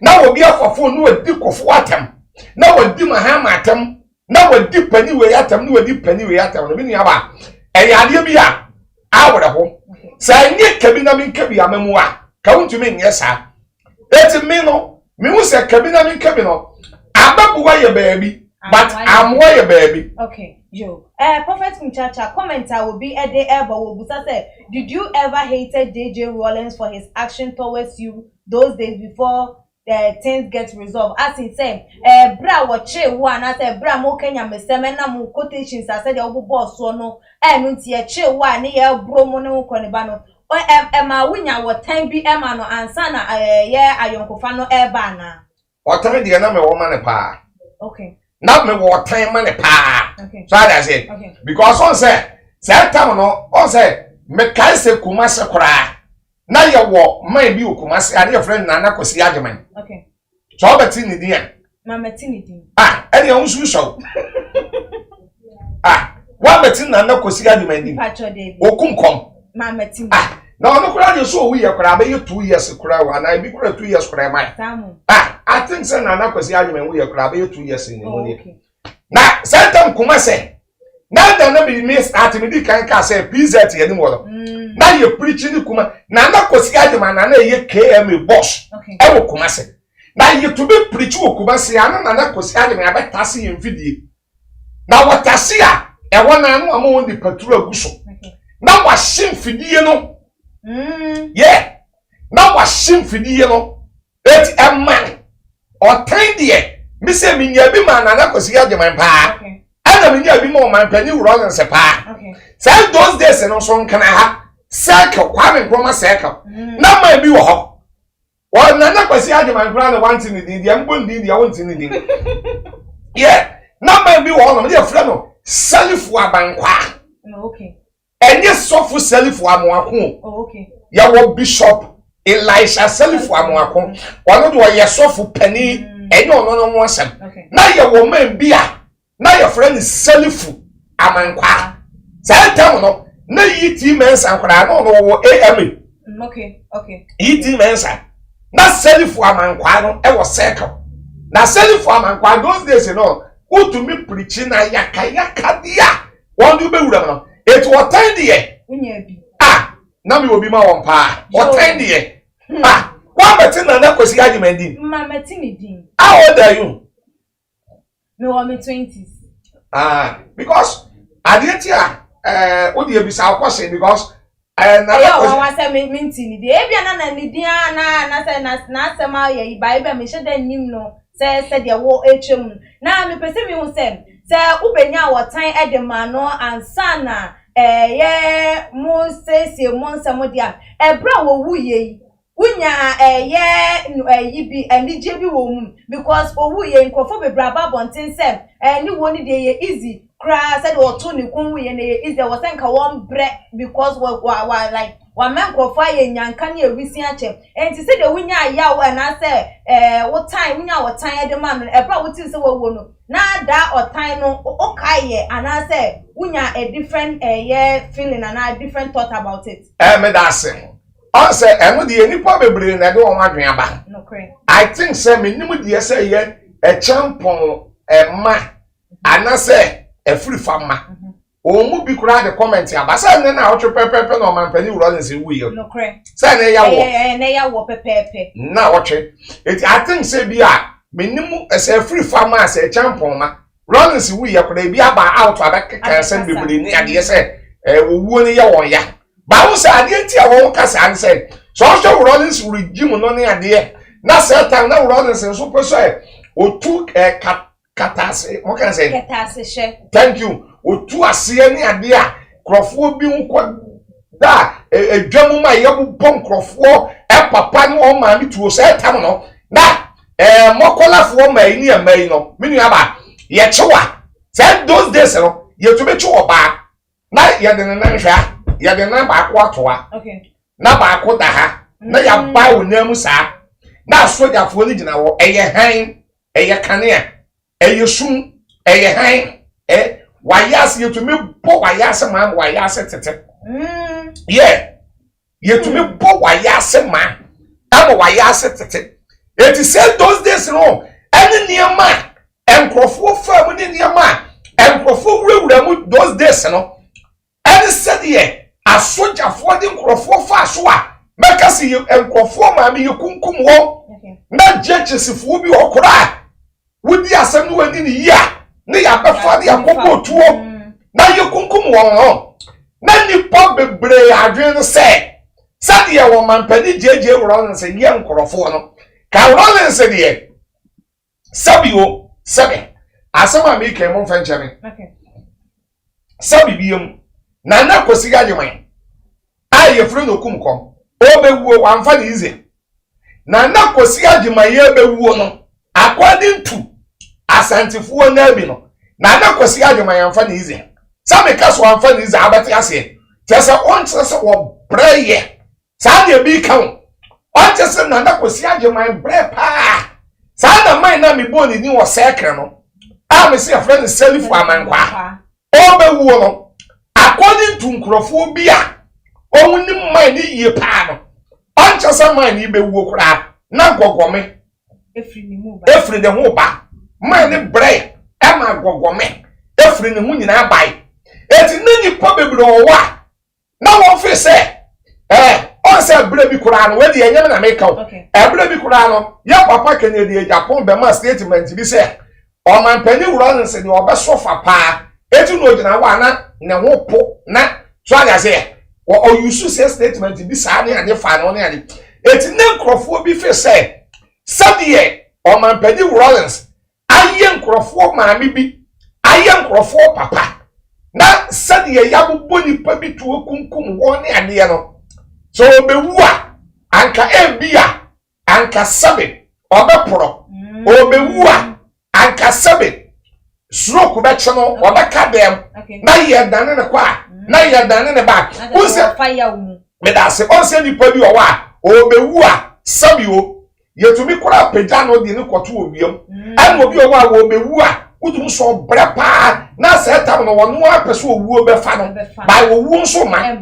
Now will be a phone who will dip of water. Now will dim a ham at them. Now will dip anyway at them, no dip anyway at them. And the idea be I would have home. Say, Nick Cabinamin Cabia Memoir. Come to me, yes, sir. Let me know. Me was say Cabinamin Cabino. I'm not why baby, but I'm why a baby. Okay, Joe. Prophet Mchacha commenter will be a day ever. Did you ever hated DJ Rawlings for his action towards you those days before the things get resolved? As he said, bra wache one. I said, bra mo Kenya me semena mo quotations. I said, the boss so no. Nunti che one near bromo no konibano. Emma winya what time be Emma no ansana yeah ayonkofano ebana. What time the enemy woman pa? Okay. Not me what time money pa. Okay. So that's it. Okay. Because on say time no on say me kai se kumase kura. Na ye wo man bi kumase and your friend Nana Kosi Ajeman. Okay. So obeti ni dia. Mama Tinidi. Any unsu so. What beti Nana Kosi Ajeman di. Pacho David. Okunkom. Mama Tinidi. No kura so we ya kura be 2 years kura wa na bi kura 2 years kura mai. Samu. I think say Nana Kosi Ajeman we ya kura be 2 years in money. Okay. Na sentam kumase. Na da na be miss atimidi kan ka say P0ps ye ni mo. Na ye preaching kuma Nana Kosi Ajeman na ye KM boss. Okay. E wo kumase. Na ye to be preach wo kumase ana Nana Kosi Ajeman abetase ye mfidie. Na watase a e wona no amo di patrol aguso. Okay. Na wa shim fidie no. Yeah. Na wa shim fidie no. Et a man or time there. Me say me nya bi man Nana Kosi Ajeman pa. Okay. Ana me nya bi mo man pani Rawlings se pa. Okay. Say those days no so nkan ha. Circle kwame nkroma circle. Na man bi wo ho. Wa Nana Kosi Ajeman plan want ni di dia mbon di dia want ni di. Yeah. Na man bi wo ho no me friend no salifu abankwa. Okay. Enye sofu salifu Amoako. Oh, okay. Ya wo bishop Elisha salifu Amoako. Wano do ye sofu pani enye ono no mo asem. Okay. Na ye wo man bia. Na your friend is salifu amankwa. Say time no na yiti mensa nkra no no wo AM. Okay. Okay. Yiti mensa. Na salifu amankwa no e wo circle. Na salifu amankwa those days no utumi preaching na yaka dia. Won do be wura no. It was time there. Na me obi ma won pa. What time there? One betin Nana Kosi Ajeman din. Mama Tinidi. How old are you? Me wa me 20s. Because adetia what do you be say question because Nana Kosi wa say me Tinidi. E bia na ni dia na say na asema ye Bible me she dan nim no say de wo etwem. Na me pese me hu say ubenya wotan edema no ansana ye mo sese mo nsamodia ebra wo wuye wunya ye yibi enije bi wo mu because owuye nkofo bebra babonten sem ni woni de ye easy kra said oto ni kun wuye na ye easy wo senka won bre because wa like wa men nkofo ye nyanka na ewisi ache enti se de wunya ya wo na say wo time wunya wo time edema no ebra wo tin se wo no na da otan no okaye ana say wunya a different feeling and a different thought about it. Me that say. On say eno de nipa bebre na de won adwen aba. No correct. I think say me nim de say ye a champon ma ana say a free farmer. Omu bi kura the comment ya. Basa ne na otwe pepepe na omanpani Rawlings wuye. No kre. Say na ya wo. Na ya wo pepepe. Na otwe. I think say bi a menimu ese free farmer say champon ma. Rawlings wuye kura bi aba out abeka send bibuli ni ade say wuo ni ya won ya. Ba wo say ade ntia won kasa an say so Rawlings regime no ni ade na say time na Rawlings so peso otu katase what can I say katase she thank you otu ase ni ade a krofo bi nko da edwamu ma yebu bon krofo papa no o ma mi tuo say time no na mokolafo ma ni amai no menu aba ye chewa say those days no ye to be chewa ba na ye de na hwa ye de na ba ko atoa okay na ba ko da ha na ya ba wo na mu sa na soja fo ni gina wo eye han eye kanea eye sum eye han wayas ye to me bo wayas ma wayas tete yeah ye to me bo wayas ma am wayas tete it is said those days no any niema enkrofo fam ni niema enkrofo wura mu those days no any said ye asoja fo de enkrofo fa so a meka si enkrofo ma me yekunkum wo na judgesifo bi okora wudi asem no wani ni ya ne ya befa de akoko tuo na yekunkum won ho na nipa bebre adwen no se sade ye wo manpani jeje Rawlings ye nkorofo no ka Rawlings de sabi o sabi asema me kan mo fanche me okay sabi biem na kosiga jeman aye fru no kumkom o bewuo amfa ni ize na kosiga jeman ye bewuo no according to asantifuo na bi no na kosiga jeman amfa ni ize sabe kaso amfa ni ize abati ase tese on tese wo breye sa de bi kan on tese na kosiga jeman bre pa sa na man na mi boni ni wo sekre no a me se friend self amankwa o bewuo no according to nkrofo bi a ohun ni man ni yie pa no on tese man ni bewuo kura na gogome efri ni mu ba efri de ho ba man ni bre e ma gogome efri ni hu nyina bai eti nani pa bebro wa na wo fe se on se bre bi kura no we de enyem na make o bre bi kura no ya papa Kennedy Japan be ma statement bi se o man pani Rawlings ni obeso fa pa eti no gina wa na ne ho po na so aga se o use say statement bi sa ne ade fa no ne ade eti ne nkrofo bi fe se sadie o man pani Rawlings aye nkrofo maami bi aye nkrofo papa na sadie ya bo nipa bi tuo kunkum won ne ade no so obewu a anka ebia anka sabe obeporo obewu a anka sabe stroke be cheno obeka dem na ye dane ne kwa na ye dane ne ba unse fire mu me da se onse nipa bi owa obewu a sabe o yetumi kora peda no di ne kwoto obiam an obi owa obewu a utum so brepa na se tam no wono apeso owuo be fa no ba owu nso ma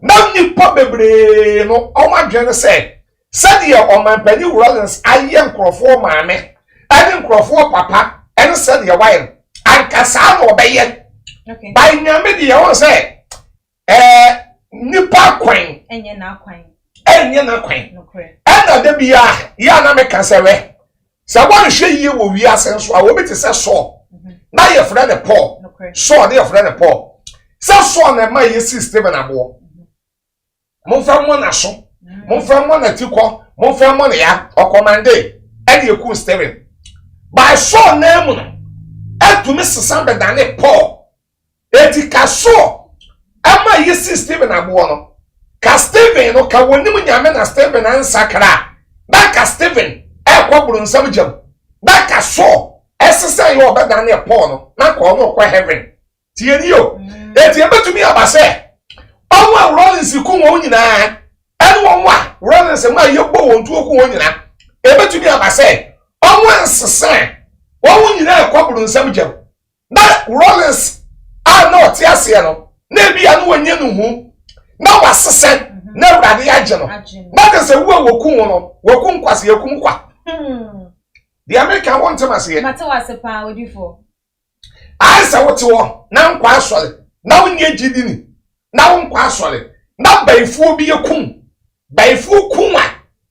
na nipa bebre no o ma dwene se said o man pani Rawlings aye nkrofo maame ani nkrofo papa en said ye wine ankasa no obeye okay by nyame de ye say nipa kwan enye na kwan no kre ena de bia ya na me kasewe sa wan hwe yie wo wi asenso a wo beti se so na ye frɛ ne Paul so na ye frɛ ne Paul sa so na ma ye system na bo mo fa mo na so mo fa mo na tiko mo fa mo na ya o commande e de ku Steven by so na mu no atumi sesa be da ne Paul etika so ama ye system na bo no ka Steven no ka wonim nyame na Steven ansakra ba ka Steven e kwaburu nsam jam ba ka so esesa yo obeda na Paul no na ko no kwa heaven tie ni yo eti ebetumi abase onwa Rawlings ku won nyina en wonwa Rawlings ma yebo won tu ku won nyina ebetumi abase onwa nsesa won nyina kwaburu nsam jam na Rawlings a no tie ase no na bia no wanye no hu na wasesa na urade ya je no na de se wo ku won no wo ku nkwase yakum kwa the American want to say mata wase pa odifo I say what you want na nkwa asole na wonye gidini na wonkwa asole na baifu bi yekum baifu kuma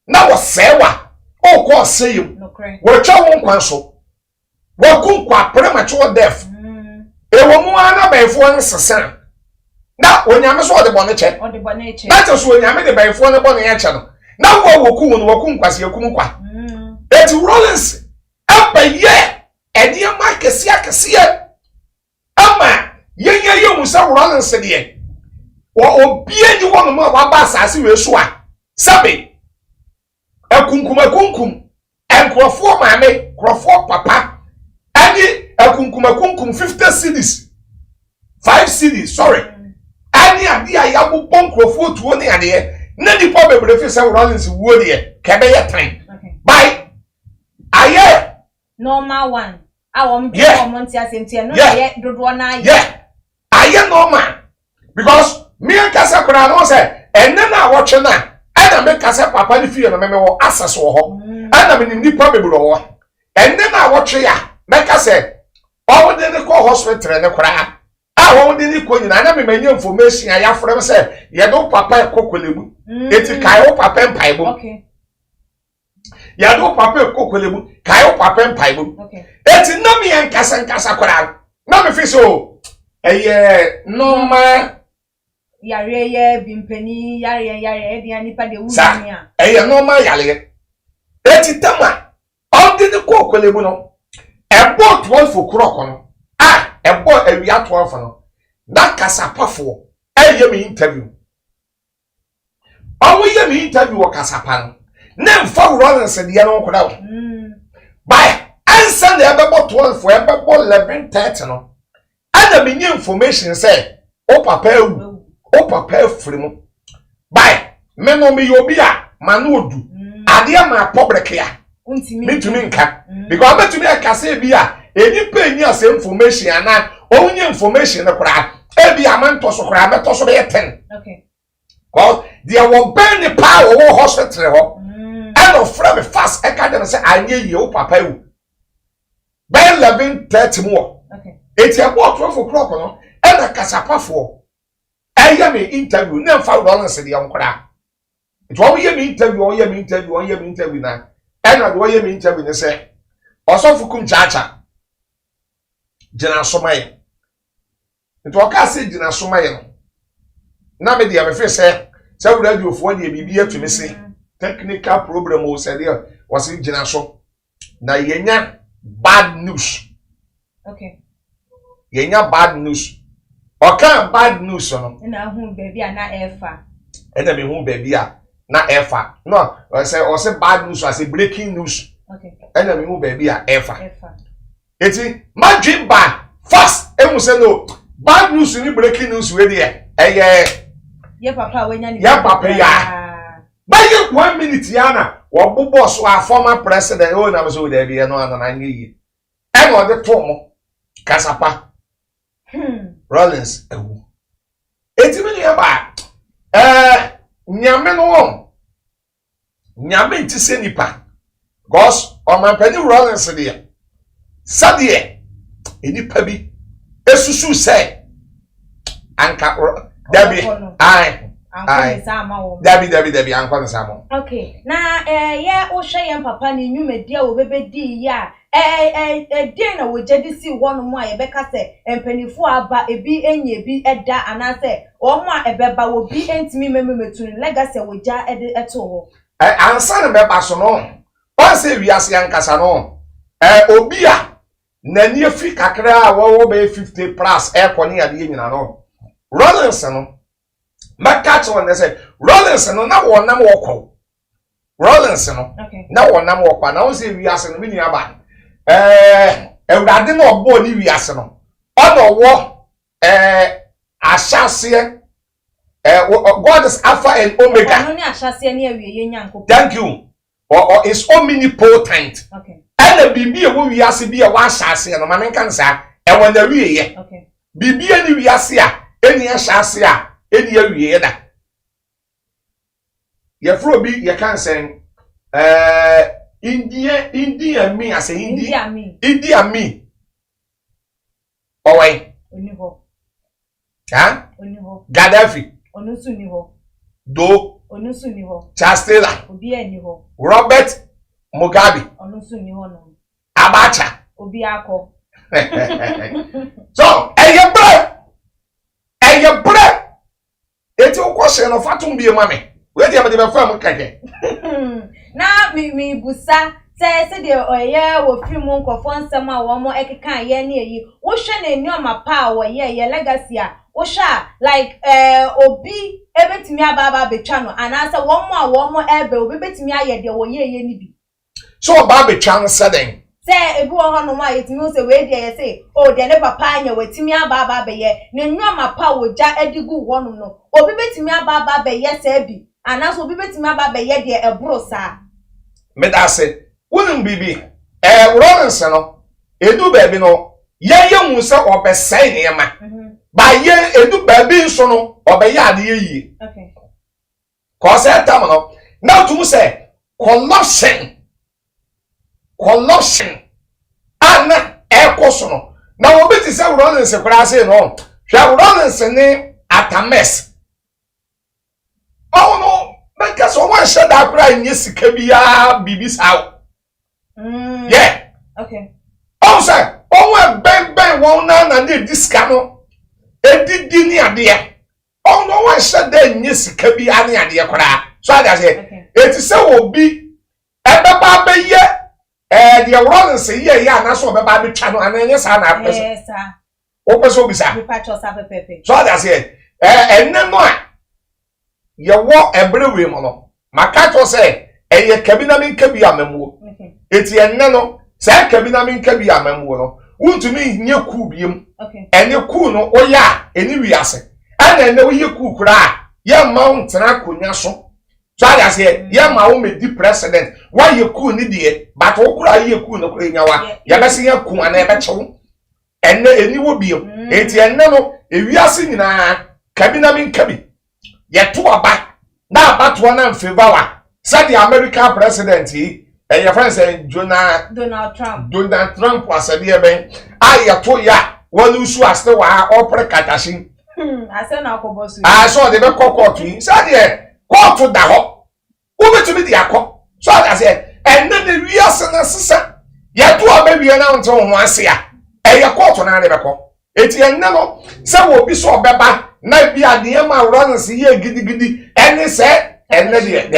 na wosewa okọ seyim wo twa wonkwa so wo kunkwa premature death ewo mu ana baifu on sesa na onyame so ode bone che na che so onyame de baifu on bone ya che no na wo ku no wo kunkwa se yekum kwa eti Rawlings abaye edi ma kesi ama yenya yemu sa Rawlings de wo obie ni wo no wa ba asase we so a sabe akunkum enkrofo maame krofo papa ani akunkum 50 cedis 5 cedis sorry ani ade ya bo krofo tuo ne ade na di po bebre fi sa Rawlings wo de kebe ye tan by aye normal one awon bi community asemtia no ye dodo na aye normal because me kasa kura no say enne na watch na ana me kasa papa ni fie no me wo access wo ho ana me ni nipa bebre wo enne na watch ya me kasa o de ne ko hospital ne kura wo de ni ko nyina na me manya information ya frem say ye do papa ekokolebu eti kai wo papa mpaibo okay ya do papa ekokolebu kai wo papa mpaibo okay eti na me yan kasa kura na me fi so eye normal yare bimpeni yare dia nipa de wu ni a eye normal yare eti tama on de ko kolebu no ebo 12 o'clock no ebo awia 12 no that kasapafo eye me interview owo ye me interview o kasapa no na mfa Rawlings de no koda o by answer the ebo 12 ebo 11:30 no ana me information say o papa ewu o papa frimu by me no me yobia manodu ade ma public ya me tumi nka because me tumi akase bia enipa eni ase information ana onye information ne kura e bia manto so kura meto so be 10 okay cause there will burn the power wo hospital ho and of from fast e ka dem say anye ye o papa ewu by 11:30 more okay eti about 12 o'clock no e na kasapafo eye me interview na fa Rawlings de yankora it wo ye me interview na ena do ye me interview ne say Osofo kum chacha jina somaye it wo ka say jina somaye no na me de me fe say radio fo de bibia tumi say technical problem o say there was jina so na yenya bad news okay yenya bad news oka bad news no na hu baby na efa ena me hu baby na efa no o say bad news o say breaking news okay ena me hu baby efa eti madwimba fast emu say no bad news ni breaking news we there ye papa wenya ni ya papa ya by 1 minute yana wo bobo so a former president o na so there be no na nyi e no de to mo kasapa Rawlings ewu eti me ya ba nyame no nyame nti se nipa gos o man pani Rawlings de sadie enipa bi esusu se anka dabi dabi anka nsamo okay na ye o hwe ye papa ni nwumedi a wo bebedi ya den na wo jedi si wono mu a ye beka se empanifo aba ebi enye bi eda anase o mu a ebeba wo bi entimi mememetun legacy wo ja ede eto ho ansa na beba so no on se wiase yankasa no obi a nani afi kakra a wo be 50 plus koni ade nyina no Rawlings no maka to on say Rawlings no na wonam wokọ Rawlings no na wonam wokọ na o se wiase no mini aba ewrade no obo ni wiase no ono wo ahyase God is Alpha and Omega no ni ahyase ni awiye nyanko thank you or is omnipotent okay ana bibi e wo wiase bi e wa ahyase no ma menka nsa e wona wiye okay bibi ni wiase a eni ahyase a eni awiye da ye fro bi ye kan sen India me as India me. Owai. Oniho. Ha? Oniho. Gaddafi. Onusu niho. Do. Onusu niho. Charles Taylor. Obi eniho. Robert Mugabe. Onusu niho no. Abacha. Obi akọ. So, eye bre. Eti o kwose no fatum bie mame. We dey am dey be fam keke. Na mi busa se de oye wo firi mu nkofo nsem a wo mo ekeka ye na eyi wo hwe na enioma pa wo ye legacy a wo hwa like obi ebetimi aba betwa no anasa wo mo ebe obi betimi aye de wo ye ni bi so aba betwa no seden se ebi wo ho no ma yetimi se we de ye se o de ne papa anya wetimi aba be ye na enioma pa wo ja edigu wo no obi betimi aba be ye se bi anasa obi betimi aba be ye de ebro sa me da se wonum bibi Rawlings no edu baabi no ye hu se obesai ne yema ba ye edu baabi nso no obeya ade ye okay ko se tam no na tum se corruption ana ekoso no na obi ti se Rawlings kura se no hwa Rawlings ne atames no because one shut that cry in yes kabia bibi sao yeah okay also on ben one na diska no edidi ni ade on no one shut that in yes kabia ni ade kora so that say it say obi ebeba be ye the Rawlings ye ya na so obeba be twa no ananye sa na person yes sir o person obi sa so that say enne no a ye wo ebrewe mo no maka to say eye kabina min kabi amamuo eti enne no say kabina min kabi amamuo no wuntumi nye ku biem ene ku no oya eni wiase ana ene wo ye ku kura ye mount na konya so ada say ye ma wo medi president wa ye ku ni de but wo kura ye ku no kura nyawa ye bese ye ku ana ebe chewo ene eni wo biem eti enne no ewiase nyina kabina min kabi yeto aba na abato na mfeva wa said the American president your friend say Donald Trump was a dear ben yeto ya wonu su aste wa opre katashin ase na akobosu so they be court said the court da ho wo betumi di akọ so that say and then the wiase na sesa yeto aba wie na nto ho ase a court na de be ko eti enne no se wo bi so obeba na bi ade ma Rawlings ye gidigidi ene se ene de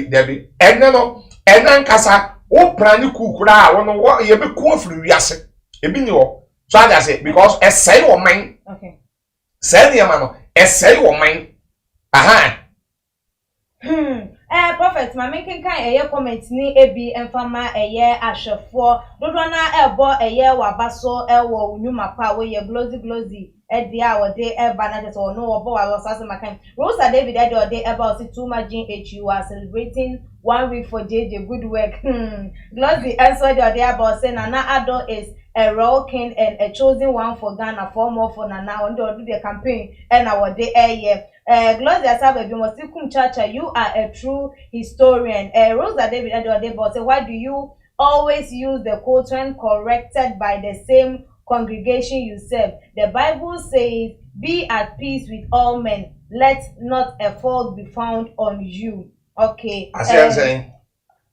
Debbie ene no ene nkasa wo prani kukura a wono wo ye be ku afiri wiase ebi ni wo so ada say because esai wo man okay say ne ma no esai wo man aha prophet ma making kan eye comment ni ebi enfama eye ahwefo dodo na ebo eye wabaso ewo unyuma pa we ye glozy dia wode eba na just no obo wa sase makan Rosa David ede ode eba o too much HU are celebrating 1 week for JJ good work glozy also the ode eba say Nana Ado is a royal king and a chosen one for Ghana for more for Nana on the campaign and our day year glory asabe bi mosikum chacha you are a true historian Rosa David Adewale say why do you always use the quote when corrected by the same congregation you serve? The Bible says be at peace with all men, let not a fault be found on you. Okay, as I'm saying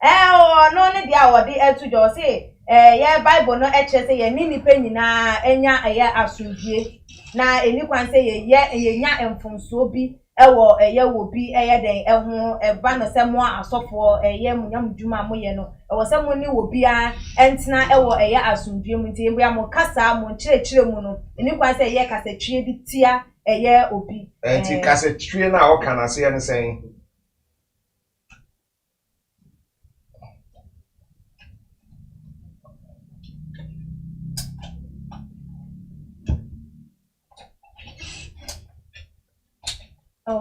no ne dia wode etu jo say yeah Bible no eche say ye ni nipa nyina enya eye asundie na eni kwan say ye nya emfonso bi ewo eye wo bi eye den eho eba no se mo asofo eye munyam djuma moye no ewo se mo ni wo bi a entina ewo eye asundie mu nti ebia mo kasa mo chire mu no eni kwan say ye kasa twie bi tia eye obi enti kasa twie na o kana say en saying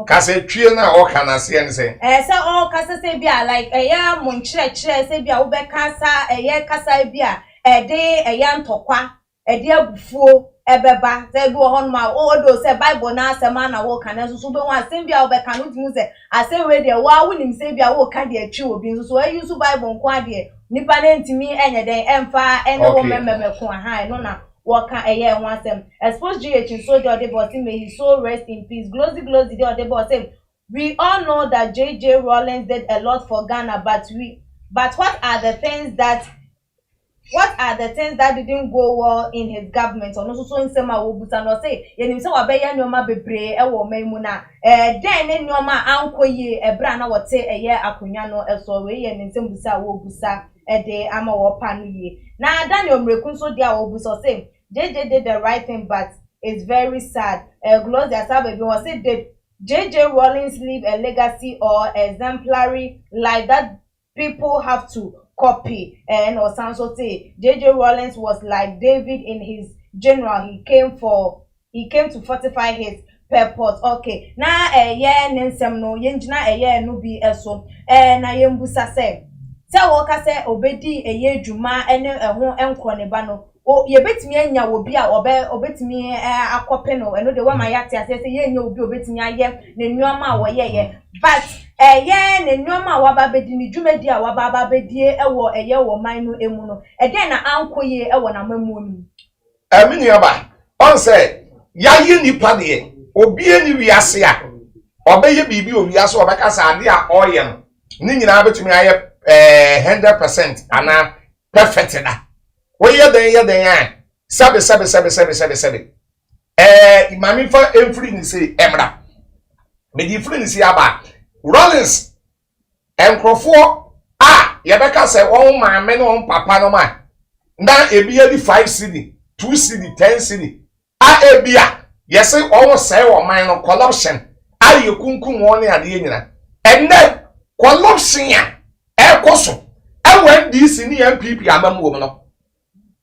kase twie na o kana se en say say o kasa say bia like eya mo nchire say bia wo be kasa eye kasa bia de eya ntokwa de abufuo ebeba say bi wo ho ma o do say Bible na asema na wo kana so be ho asem bia wo be kana utimi say asem we de wa wonim say bia wo ka de atwi obi so so use Bible nko ade nipa na ntimi enye den emfa ene wo mememe ko aha no na waka eye ho asem expose GH so the boss may he so rest in peace glossy the other boss say we all know that JJ Rawlings did a lot for Ghana but what are the things that didn't go well in his government or no so nsema wo busa no say yenim se wabeya nyoma bebre e wo man na den ne nyoma ankoye ebra na wote eye akonya no eso we yenim se busa wo busa de ama wo pa no ye na Daniel Mrekun so dia wo busa say JJ did the right thing but it's very sad Gloria Sabe was say did JJ Rawlings leave a legacy or exemplary life that people have to copy and or Sanso say JJ Rawlings was like David in his general he came to fortify his purpose okay na nensem no yenjina no bi eso na yembusa se woka se obedi dwuma ene ho enkro ne ba no o yebetimi anya obi a obetimi akope no eno de wa ma yate ase se yenya obi obetimi aye ne nnuama a woyeye but ne nnuama a waba bedi ni dwumadi a waba bedie wo man no emu no den na ankoye na mamu ni amini aba on say yayi nipa de obi eni wiase a obeye bibi owiase obeka sa ade a oye no ni nyina betimi aye 100% ana perfect da we ye den sabe imami fa emfri ni say emra me di free ni say aba Rawlings enkrofo yebeka say won maame no won papa no ma na ebia di 5 cedi 2 cedi 10 cedi ebia yes won say wo man no corruption yekunkun won ne ade nyina enne corruption ekoso ewen DC ni MPP amamu wo no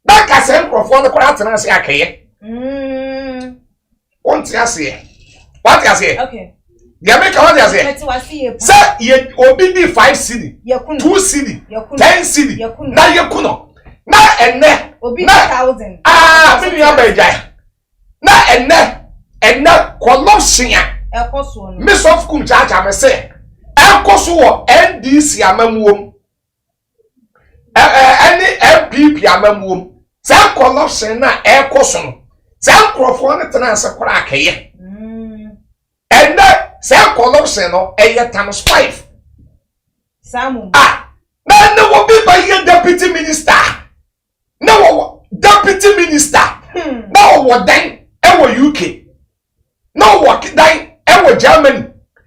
that ka say enkrofo no kwara tena say akeye what you say okay ya make what you say say ye obi di 5 cedi 2 cedi 10 cedi na yekuno na enne obi 1000 fini ya beja na enne corruption ekoso no miss of kum chacha me say ekoso wo NDC amamuom any MPP amamuom say corruption na ekoso no say crofo ne tena se kora akeye and say corruption no times 5 samu na no will be by your deputy minister no deputy minister no what then UK no what then Germany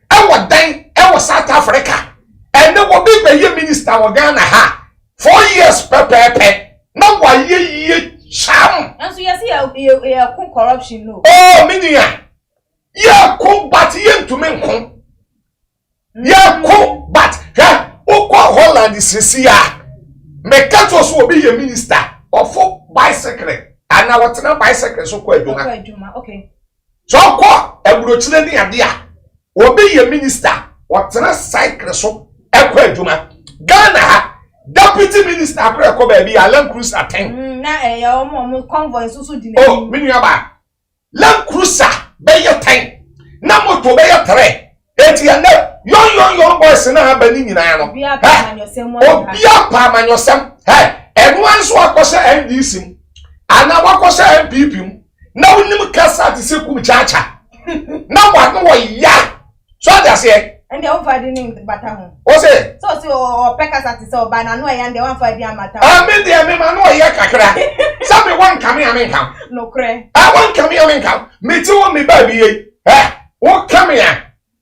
what then South Africa and no will be by your minister of Ghana 4 years pepe no what ye sham and so you see you corruption no minia ya ko but ye to men ko ya ko but Holland sisia me catch us will be your minister of bicycle and now what na bicycle so ko adwuma okay so ko ebrochire ni ade a will be your minister what na cycle so e ko adwuma Ghana deputy minister akra ko ba bi Land Cruiser 10 na omo convoy so di na menu ba Land Cruiser be your 10 na moto be your 3 eti na yon boys na ba ni nyina no obi apa manyosem everyone so akose NDC ana wakose MPP na wonim kasa ti se kum chacha na wa no ya so that say and the over the name bata ho o say so pekasa ti se oba na no ya the one for the amata me dey me ma no ya kakra sabe wan kame amen kam no kre wan kame amen kam me ti wo me ba biye wo kame ya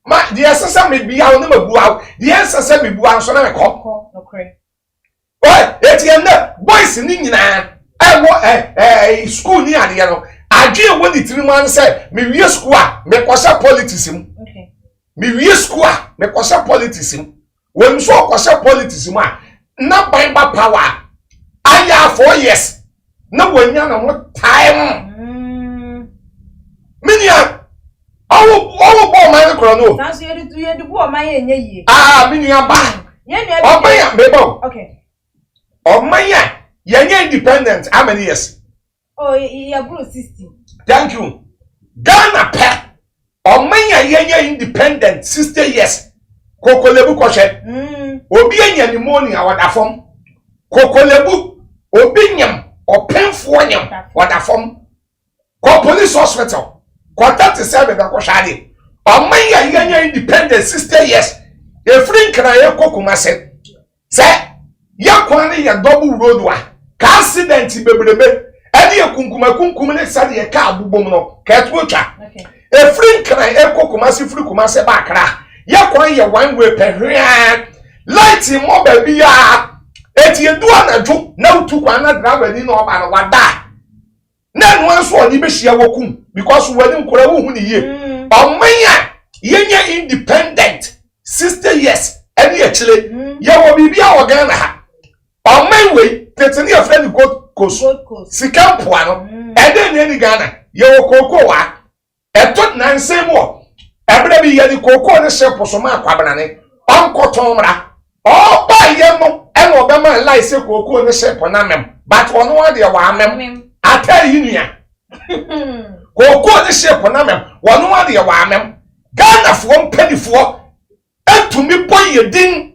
ma the assessor me bia wo na mabuaw the assessor me buaw so na me ko okay eti na boys ni nyina school ni ade no adwe wo ni tiriman say me wie school a me kwose politics mu okay me wie school a me kwose politics mu when so kwose politics mu a na Bible power aya 4 years na wonya na mo time minia owo bo man kro no na so ye du bo man ye yi minia ba ye na oban ya mebo okay Omanya yenye independent how many years ya bro 60 thank you Ghana pe Omanya yenye independent 60 years kokolebu kwhwe obi enya pneumonia wadafom kokolebu obi nyam open for nyam wada fom ko police hospital ko 37 be ko hwade oman ya yanya independent 60 years e free nkra ye kokuma se ya kwan ya double road wa ka accident bebrebe ade kunkum ne sade ye ka abubom no ka etwotwa e free nkra e kokuma se free kuma se ba kra ya kwan ye one way per light mo ba bia eti edu anadwo na utu kwan na driver ni no ba no wada na no anso oni be hia wokum because wani nkora wo hu ni ye omanya yenya independent 60 years eni echile ye wo bibia wo Ghana ha oman we tetani a friend go koso sikampo ano ede ni eni Ghana ye wo koko wa eto nansem wo ebra bi ye ni koko ne shepo so ma kwabrane onkotomra o ba ye no eno be man lai se koko ne shepo na mem but ono wa de wa mem ata yinia koko ne shepo na mem wono wa de wa mem Ghana fo mpanifo atumi boye din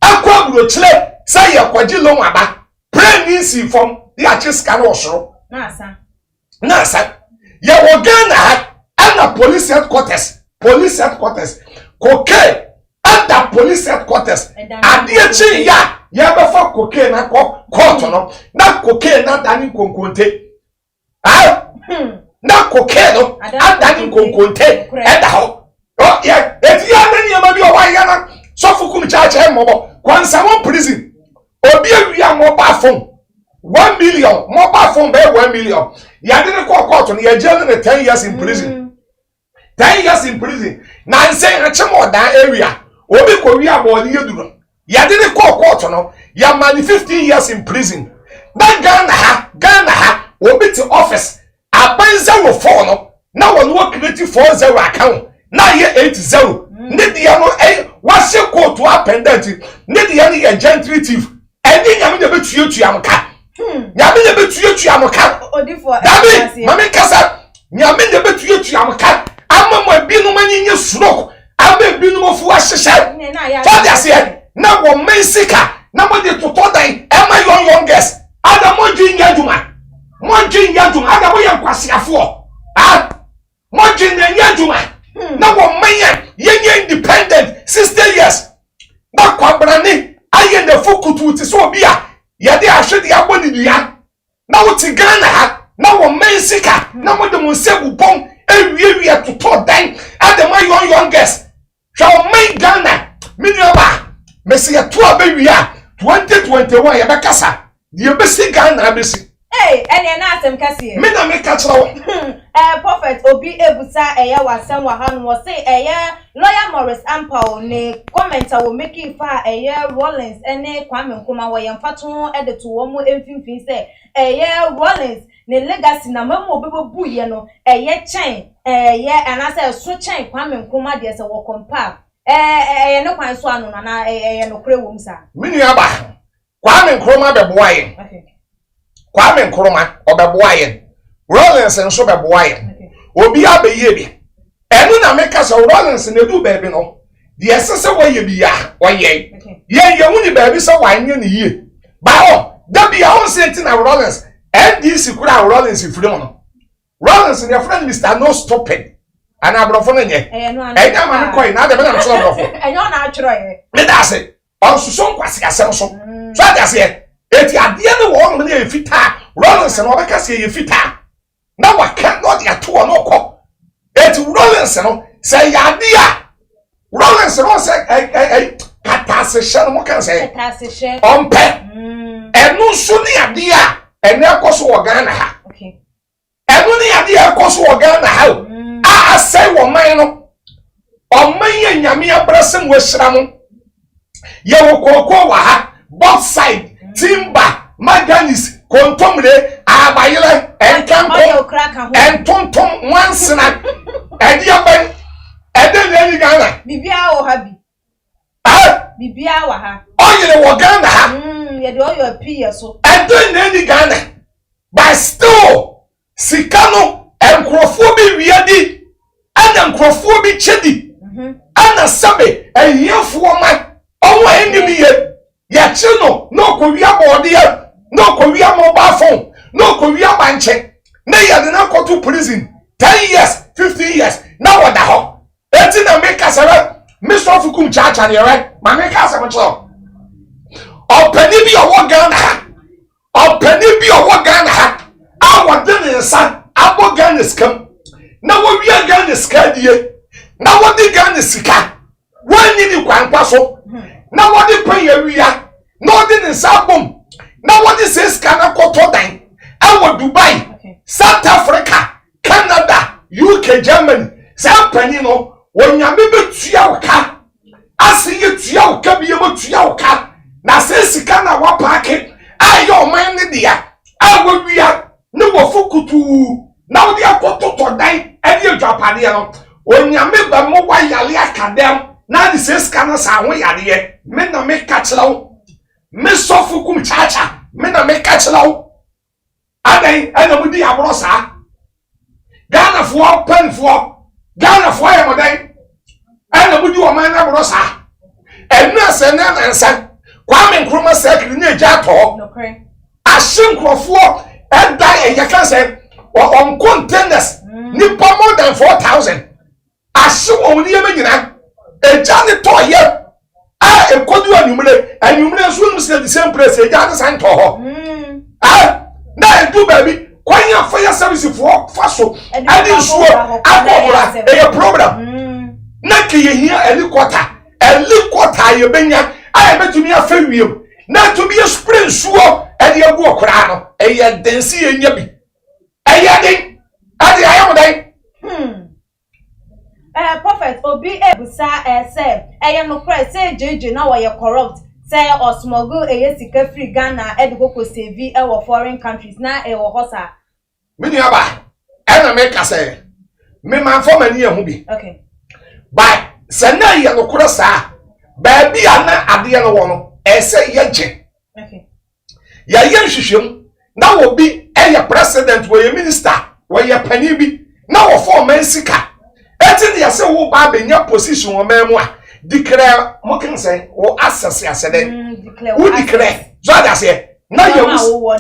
akwa burochile say yakwaji lo aba pray ni si fom ya chiska na osoro nasa ya wo Ghana ha ana police headquarters koke under police headquarters adie chi ya be fa koke na court no na koke na dani konkonte na koke no adani konkonte eda ho oh yeah eti ya na nyama bi o wa ya na so fukum chacha mobo kwansa mo prison obi awia mobile phone 1 million mobile phone be 1 million ya de court no ya jail na 10 years in prison 10 years in prison na nsen a chemo dan area obi ko wi abo ni yeduro ya de court no ya man 15 years in prison na Ghana ha obi to office abanza wo phone no na wo create 40 account na ye 80 ne dia no wase court to appendant ne dia no ye gentry thief eni nyame de betuetu amka nyame de betuetu amka odifo dabi mame kasa nyame de betuetu amka amama binu manyinye stroke ame binu mofu ahyehye father say na wo mensika na mo de totodan ema youngest adamo dwunya dwuma adamo ye kwasiafo mo dwunya dwuma na wo manya yenye independent 60 years na kwabrane aye na fukutu ti so bia ye de ahwede aboni dua na wo ti Ghana ha na wo mensika na mo de mo sebu bom ewie totodan adamo youngest shall make Ghana minioba mesi ya to abewia 2021 ye bekasa ye besi Ghana besi ene na asem kase me na me ka kirawo prophet obi ebusa eye wasem wa hanu wo say eye lawyer Morris Ampao ne commenter wo make fa eye Rawlings ene Kwame Nkrumah wo yemfato edeto wo mu emfimfin say eye Rawlings ne legacy na memo obebu ye no eye chen eye anase so chen Kwame Nkrumah de se wo compare eye no kwan so anu na eye no kure wo msa mini aba Kwame Nkrumah beboa ye Kwame Nkrumah obeboa ye Rawlings nso beboa ye obi abeye bi enu na meka so Rawlings na du baabi no de esese waye bi ya waye ye huni baabi so wanye ne yie ba o da bi ya on senti na Rawlings NDC kura Rawlings firi mo no Rawlings ne friend Mr No Stupid ana abrofo no nye enya ma ne koi na de be na so abrofo enya na atwero ye me da se on suso nkwase asem so so da se eti ade ne wo no ne efita Rawlings no obeka se ye fita na waka no de ato no kɔ eti Rawlings no se ya de a Rawlings no se katase hye no mo kan se katase hye ompe enu so ne ade a ene akoso wo Ghana ha enu ne ade a akoso wo Ghana ha a asai wo man no oman ya nyame abrasem wo hira mo ye wo kokko wa ha both side timber manganese kontomre abayele entontom wansena edi aban eden eni Ghana bibia wo ha bi bibia wa ha oyere wo Ghana ha ye de oyo P0ps so eden eni Ghana but still sikano enkrofo bi wiadi ana enkrofo bi chedi ana sabe ehefo ma owo eni bi ye ya chi no ko wi abode ye no ko wi mobile phone no ko wi abanche na ye de na go to prison 10 years 15 years na wada ho enti na make asara me so fukum chacha ne re ma make asara cho opani bi owo Ghana ha opani bi owo Ghana ha awode ne nsa abo Ghana skam na wo wi Ghana ska die na wo di Ghana sika wani ni kwankwa so na wo di pan ya wia na wo di ne nsa bom na wo di se ska na koto dan awo Dubai South Africa Canada UK Germany sa pani no wonyame betua woka asiye tua woka biye betua woka na se sika na wa paake ayo man ne dia awo wia ne wo fukutu na wo dia kototo dan ade adwapade no wonyame ba mo wa yale akadem na de se sika na sa ho yale me na me ka kyerɛw me sofukum chacha me na me ka kyerɛw adan ana mudi abro sa Ghana for penfo Ghana for yamodan ana mudi o man abro sa enu ase na nsa Kwame Nkrumah sekri na eja to ahye nkrofo eda eyeka se on containers ni more than 4,000 ahye won ni yemanyina eja ne to ye a ekodu anumre so no se the same place eja ne san to ho na edu baby kwanya fire service for faso adi suo akobra e problem na ke ye hia helicopter ye benya ai betumi afewiem na to be spray suo adi agu okra no e ye densi ye nya bi e ye den adi ayamodan prophet obi ebusa say eye no cry say jeje na wo ye corrupt say osmogo eye sika free Ghana edgo ko save e wo foreign countries na e wo hosa mini aba ena me ka say me man for mani ehu bi okay by say na ye no kura sa ba bi ana ade no wo no e say ye je okay ya ye hwehwem na wo bi eye president wo ye minister wo ye pani bi na wo for man sika eti ya say wo ba benya position wo man mu a declare mo can say wo access asede wo declare so that say na ye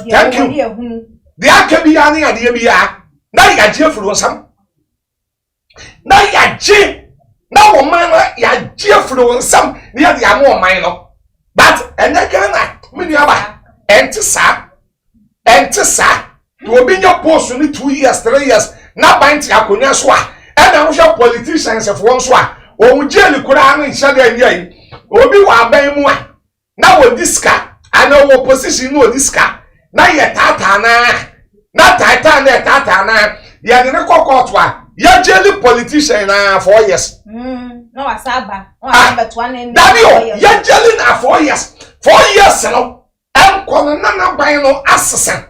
thank you the akabi ani ade bi ya na ya je furu nsam na ya je na wo man ya je furu nsam na ya de amo man no but ene Ghana me ni aba enti sa to obi nya post ni 2 years 3 years na banti akonya so a ena wo politicians of one so a o jeli kura no nhyade anyai obi wa aban mu a na wo diska ana wo position no diska na ye tata na tata na ye ne kokoto a ye jeli politician na 4 years no wasaba o abet one in ye jeli na 4 years 4 years no enko na ban no asesa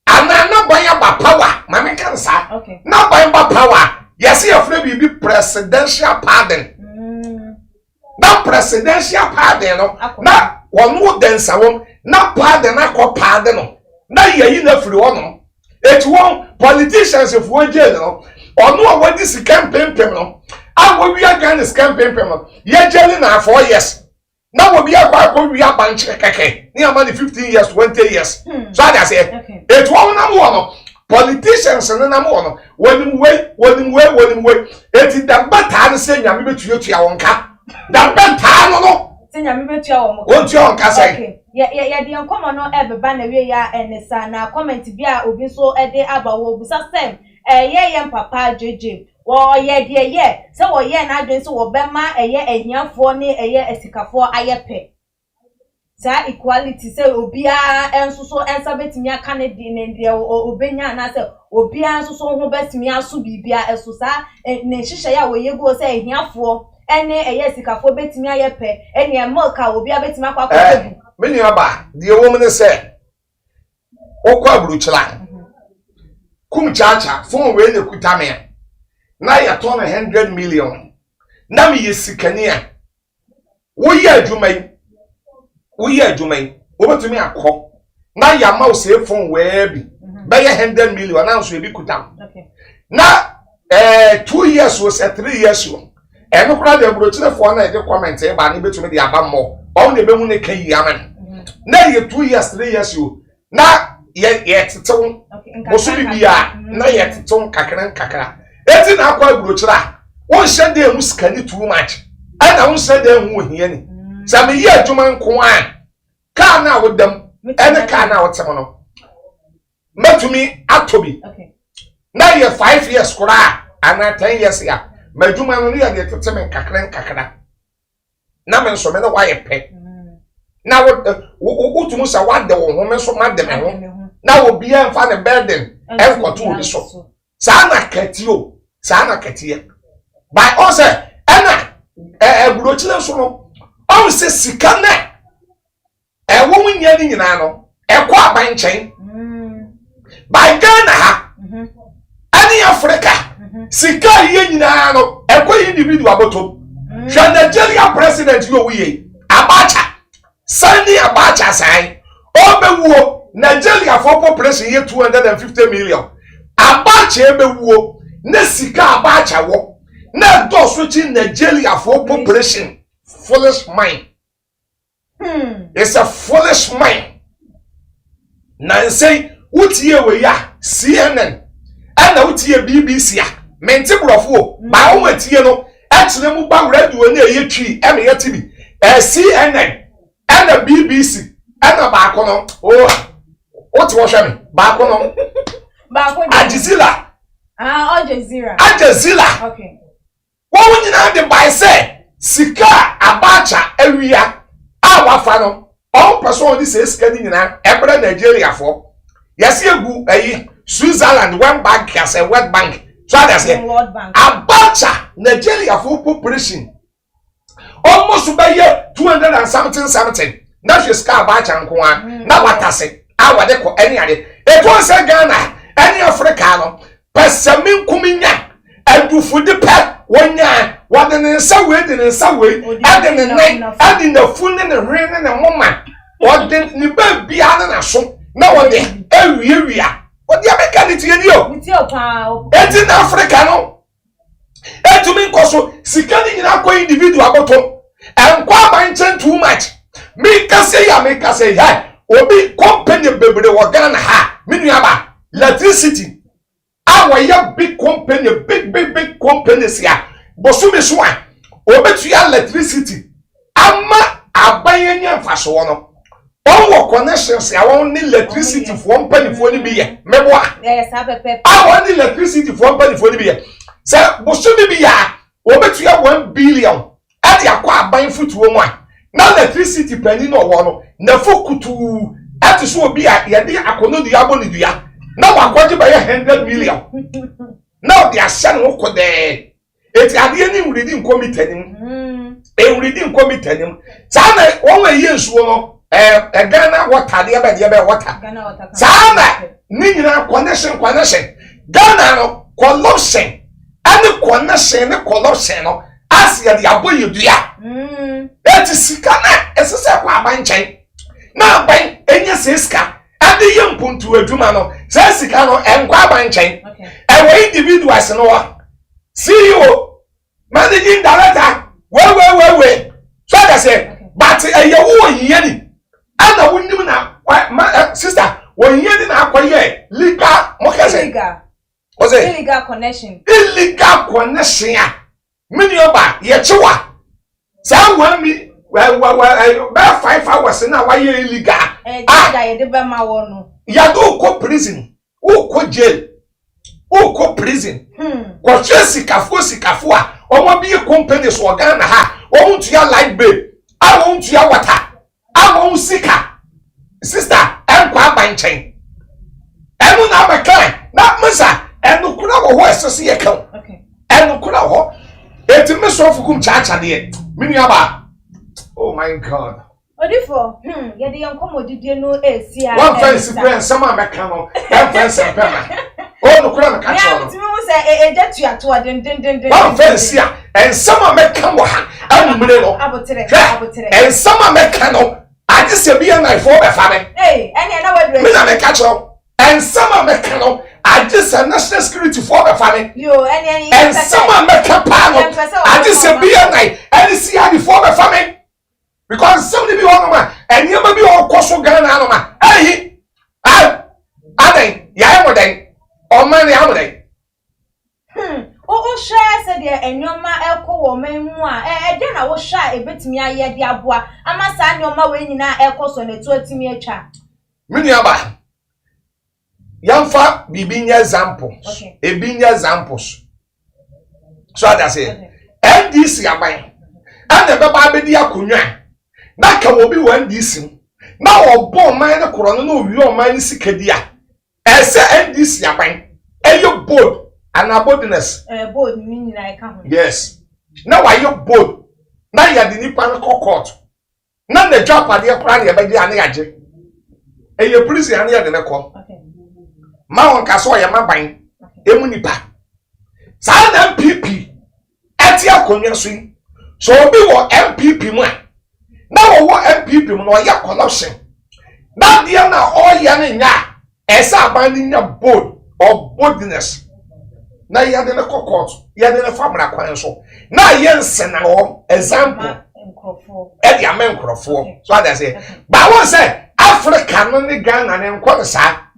ana na ban ya ba power mama kan sa okay na ban ba power yes your friend be presidential pardon na presidential pardon no na wonu densa won na pardon na ko pardon no na yeyi na firi wono eti won politicians of one jail no onu a wadi si campaign no a wo wi aga ni campaign no ye jail na 4 years na wo bi akwa ko wi abanche keke ni ama 15 years 20 years so that say eti won na mo no politicians na mo no wonim we eti da bata na se nyame betuatua wonka da bata no nyame betua wo mo wontua wonka sai ya de nkomo no ebeba na we ya enesa na comment bi a obi so ede aba wo busa sem ye papa jeje wo ye de ye se wo ye na adwen se wo bema eye ehiafo ne eye esikafo ayepe sa equality se obia ensoso ensa betimi aka ne di ne de obenya na se obia ensoso ho betimi aso bibia eso sa ne hihye ya wo yego se ehiafo ene eye esikafo betimi ayepe ene milka obia betimi akwa akwa meni aba de wo ne se okwa abruchila kum chacha fon we ne kutame na ya ton 100 million na me yesikania wo ye adwumai wo betumi akọ na ya ma o se fon we bi be ye 100 million na so e bi kutam na 2 years was 3 years wo eno kura de brochile fo na e de comment e ba ni betumi de aba mo o na be hu ne kan yi aman na ye 2 years 3 years wo na ye tetew bosu bibia na ye tetew kakra eti na akwa burochira won hye de mu skani too much ana won hye de hu ohia ni sa me ye adwuma nko a ka na wodam ene ka na wotem no matumi atobi na ye 5 years kura ana 10 years ya madwuma no ye de tetem kakra na me so me na wa ye pe na wo tumu sa wa de wo ho me so ma de me ho na wo bia mfa ne burden enkoto obi so sa na katie by all say ana burochile so no o se sika na wo munya ni nyina no kwa abanchen by Ghana ha ani Africa sika ye nyina no kwa individual botom hwa Nigeria president yo wiye Abacha Sani Abacha sai obewuo Nigeria for population ye 250 million Abacha ebewuo na sika Abacha wo na do switch Nigeria for population foolish mind. It's a foolish mind. Na say utie we ya CNN ana utie BBC a mente brofo ba o matie no etene mu ba radio na eyetwi e me yetibi CNN ana BBC ana ba kono what was me ba kono Ajizila Ajazila okay wo nyina de by say sika Abacha awia awafa no all person this is sika nyina ebra Nigeria for yesi egu ayi Switzerland one bank as a World Bank so that say Abacha Nigeria for population almost by year 200 and something na she sika Abacha nko na watase awade ko any ade e to say Ghana any Africa no pesamin kuminya adufu de pe wonya wade ne nsa we de ne nsa we ade ne nan ade na fu ne ne hwe ne moma wade ni ba bia na so na wade awiawia wade abeka ni tie ni o eti na Africa no etumi nkoso sika ni nyina kwa individual botom enkwa banchen too much me kase ya obi company bebre wo Ghana ha minu aba electricity our ya big company big companies ya bosumi so a obetu ya electricity ama abayenya mfaso no onwo connections ya won ni electricity for company for ni bi ye mebo a yes abepe awon ni electricity for company for ni bi ye se bosumi bi ya obetu ya 1 billion ade akwa aban futuo mu a na electricity pani no wo no na fokutu ati so obi a ye de akono du ya boni du ya na wakwaje ba ye 100 million na de ahye no kode eti ade ni wridi nkomitanim wridi nkomitanim sa na won we ye nsuo no Ghana water de be water sa na ni nyina connection Ghana no corruption and corruption no asia de aboye dua eti sika na esese kwa abanchen na aban enye seska ade ye mpuntu adwuma no sesika no enkwa abanchen ewe individuals no CEO managing director we so that say but eye wo yiye ni ana wonnim na sister wo yiye ni na akwaye legal mo kase illegal connection a mini oba ye chewa sa wan mi ba 5 hours na wa ye illegal ye de ba ma wo no ya do ko prison o ko jail o ko prison ko sikafo a omo bi company so Ghana ha o won't ya light bill I won't ya water I won't sika sister enkwa abanchen enu na abakan na masa enu kuna wo ho esese ye kan enu kuna ho eti meso fukum chacha de mini aba oh my God odifo ye de yankomo didie no esi a one fancy friend sama meka no one fancy pema oh no kuna meka cho no timi wo say ejetu ato den one fancy a en sama meka wo ha amumre no abotere en sama meka no adi se bia na ifo be fa me ene na wadure me na meka cho en sama meka no adi se national security for be fa me yo ene en sama meka pa no adi se bia na eni si adi for be fa me because somebody be one man and you be all koso Ghana no man amoden o man ya amoden o share said there enyoma ekọ wo menmu a de na wo share ebetimi aye de aboa ama sa nyoma we nyina ekọ so ne to atimi atwa mini aba yamfa bibinya example ebinya examples so that say NDC aban and the baba abedi akonwa na ka wo bi wo NDC na obo man ne koro no wi o man sikadi a ese NDC aban eyo bold and boldness bold meaning like yes na why you bold na ya di nipa no court na the job ade kora na ebedi ane yaje eyo police ane ya de ne ko ma won ka so ya maban emu nipa sa na MPP ati akonwa so obi wo MPP mu a na wo MPP mu no ya corruption na dia na all ya na nya esa aban nya bold or boldness na ya de na court ya de na famra kwan so na yense na wo example e dia men krofo so that say ba won say Africa no ni Ghana ne nko sa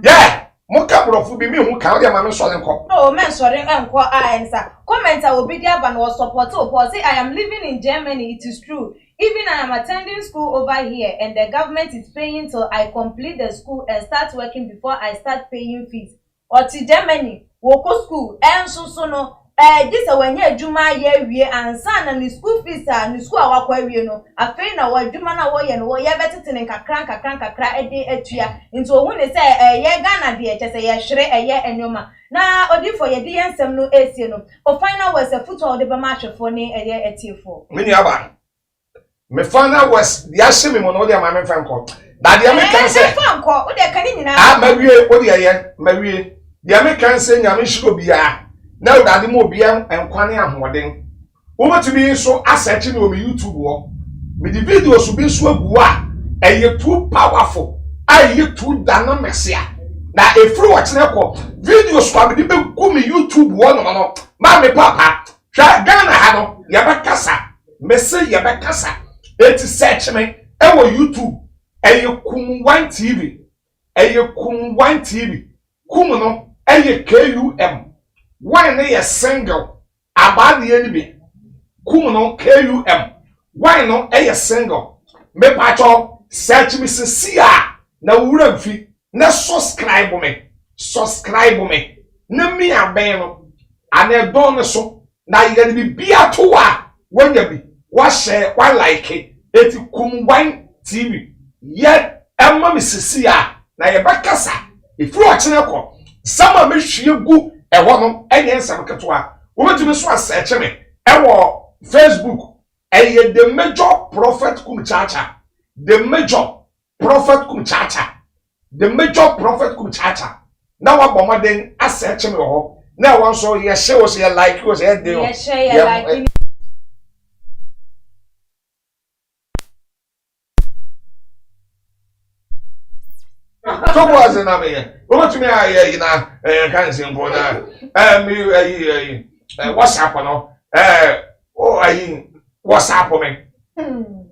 yeah muka brofu bi mi hu ka o ma me so nko no men sorry enko ensa commenter obi dia ba no support o say I am living in Germany. It is true. Even I am attending school over here and the government is paying till I complete the school and start working before I start paying fees. Or to Germany, woko school enso so no this when you adwuma ye wie ansa na ni school fees ni school awakwa wie no afei na wo adwuma na wo ye no wo ye betete ne kakra ede atua nti ohun ne say ye Ghana de che say ye hwere ye enoma na odifo ye de yensem no esie no o final was a football de be ma hwefo ne ye etiefo mini aba me final was ya shemi mo no de ma me fanko da de me kan say fanko o de kan nyina mawie o de ye mawie de me kan say nyame shiro bia na udade mo bia enkwane ahoden wo betumi so asearch me o YouTube wo me di videos bi so agu a eye too powerful eye too dynamic ya na efru watch na ko videos kwa me di be gu me YouTube wo no ma me papa twa Ghana ha no ya be kasa me say ya be kasa eti search me e wo YouTube eye kum1 TV eye kum1 TV kum no eye KUM why na single abadi enibi kum no KUM why no single me pacho search me see na wura mfi na subscribe me na mi aben no ana don so na ye bi bia to wa wanya bi wa share wa like eti kum1 TV ye emma me sisi na ye bakasa if you watch na ko sama me hwie gu ewo no enye nsam ketwa wo betumi so asearch me ewo Facebook eye the major prophet kumchacha the major prophet kumchacha na wa bomaden asearch me ho na won so ye share wo ye like wo ye dey ye share ye like so was na me wo betumi aye na kan simple na me WhatsApp no WhatsApp me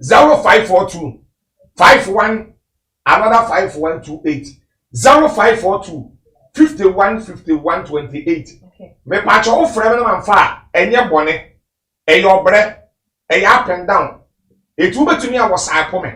0542 51 another 5128 0542 51 28 me pacho o frame no manfa enye bone eyobre up and down etu betumi a WhatsApp me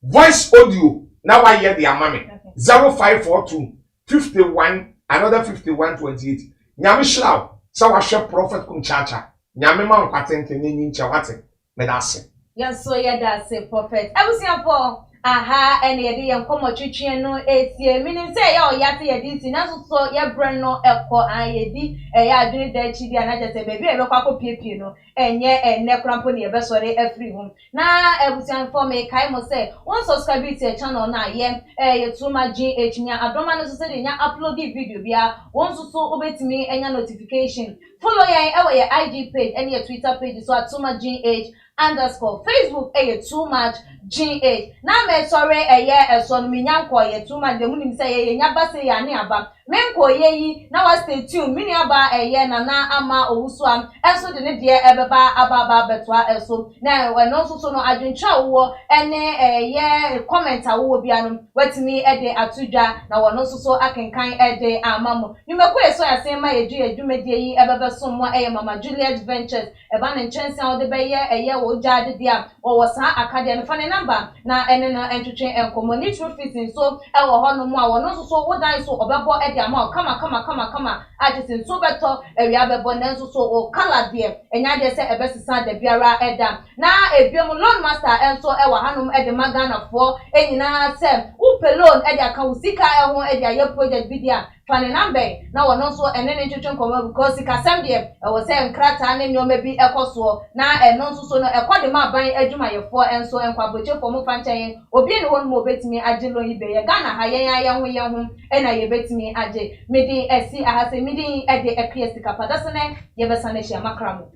voice audio na wa ye dia mame 0542 51 another 5128 nyame shraw sa wa hwe prophet kumchacha nyame ma nkwatente nenyi nche wate me da se yes so ye da se prophet abusiafo aha ene ye de ye nkomo twetwe no esie meaning say ye oyate ye di si na so ye brand no ekọ ayedi ya adwene da chi di anaje se bebi e be kwakọ piepie no enye enne krampo ne ye be sore afri home na abusiafo me kai mo say one subscribe to channel na ye ye tuma GH nya adoma no so say de nya upload video bia won so obetimi enya notification follow ye your IG page and your Twitter page so atuma GH _ Facebook too much GH na me sorry eye so no menyanko ye too much dem nim say ye nyaba say ya ne aba menko ye yi na wa stay tuned mini aba eye na ama owusu am enso de ne de ebeba aba betwa eso na we no so no adwentra wo ene ye comment awo bia no watimi ede atudwa na wo no so akenkan ede amamo nimeko eso ya sen ma yeju edwumedie yi ebebe so mo eye mama Juliet Ventures eba ne nchense a wo de beye eye wo jade dia wo sa akade no fa ne number na ene na entwetwe enkomo ni true fitting so e wo ho no mo a wo no so wo dan so obebo ede ama kama ajesin so beto ewia bebo nenso so o kala de enya de se ebesisa de biara eda na ebiom loan master enso e wa hanom ede magana fo enyina se upelon ede aka usika eho ede aye project bidia fane number na wono so ene ne twetwe nkomo because sika sem de e wo se nkrata ne nyoma bi ekoso na eno nso so no ekode ma ban adwuma yefo enso enkwaboche fo mo fanchen obi ne won mo betimi agelo ibe ye Ghana ha yen ho ena ye betimi age medi esi ahase medi ede epiesi kapada ne ye besane hia makramo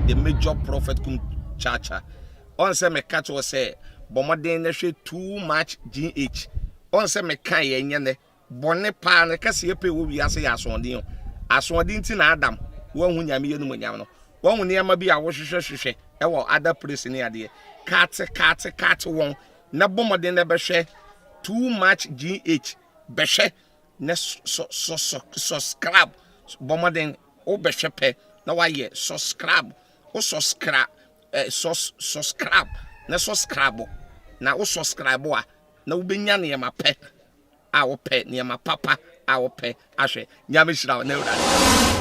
the major prophet kum chacha on say me catch was say bomoden na hwe too much GH on say me kan ye nyene bone pa na kase ye pe wo wiase ya asonde ti na Adam wo hu nyame ye no monyam no wo hu ne ma bi a wo hwehwehwehwe e wo other place ni ade kat won na bomoden na be hwe too much GH be hwe na subscribe bomoden o be hwe pe na wa ye subscribe o subscribe subscribe na subscribe na o subscribe a na wo benya ne ma pe a wo pe ne ma papa a wo pe ahwe nyame hira na ewura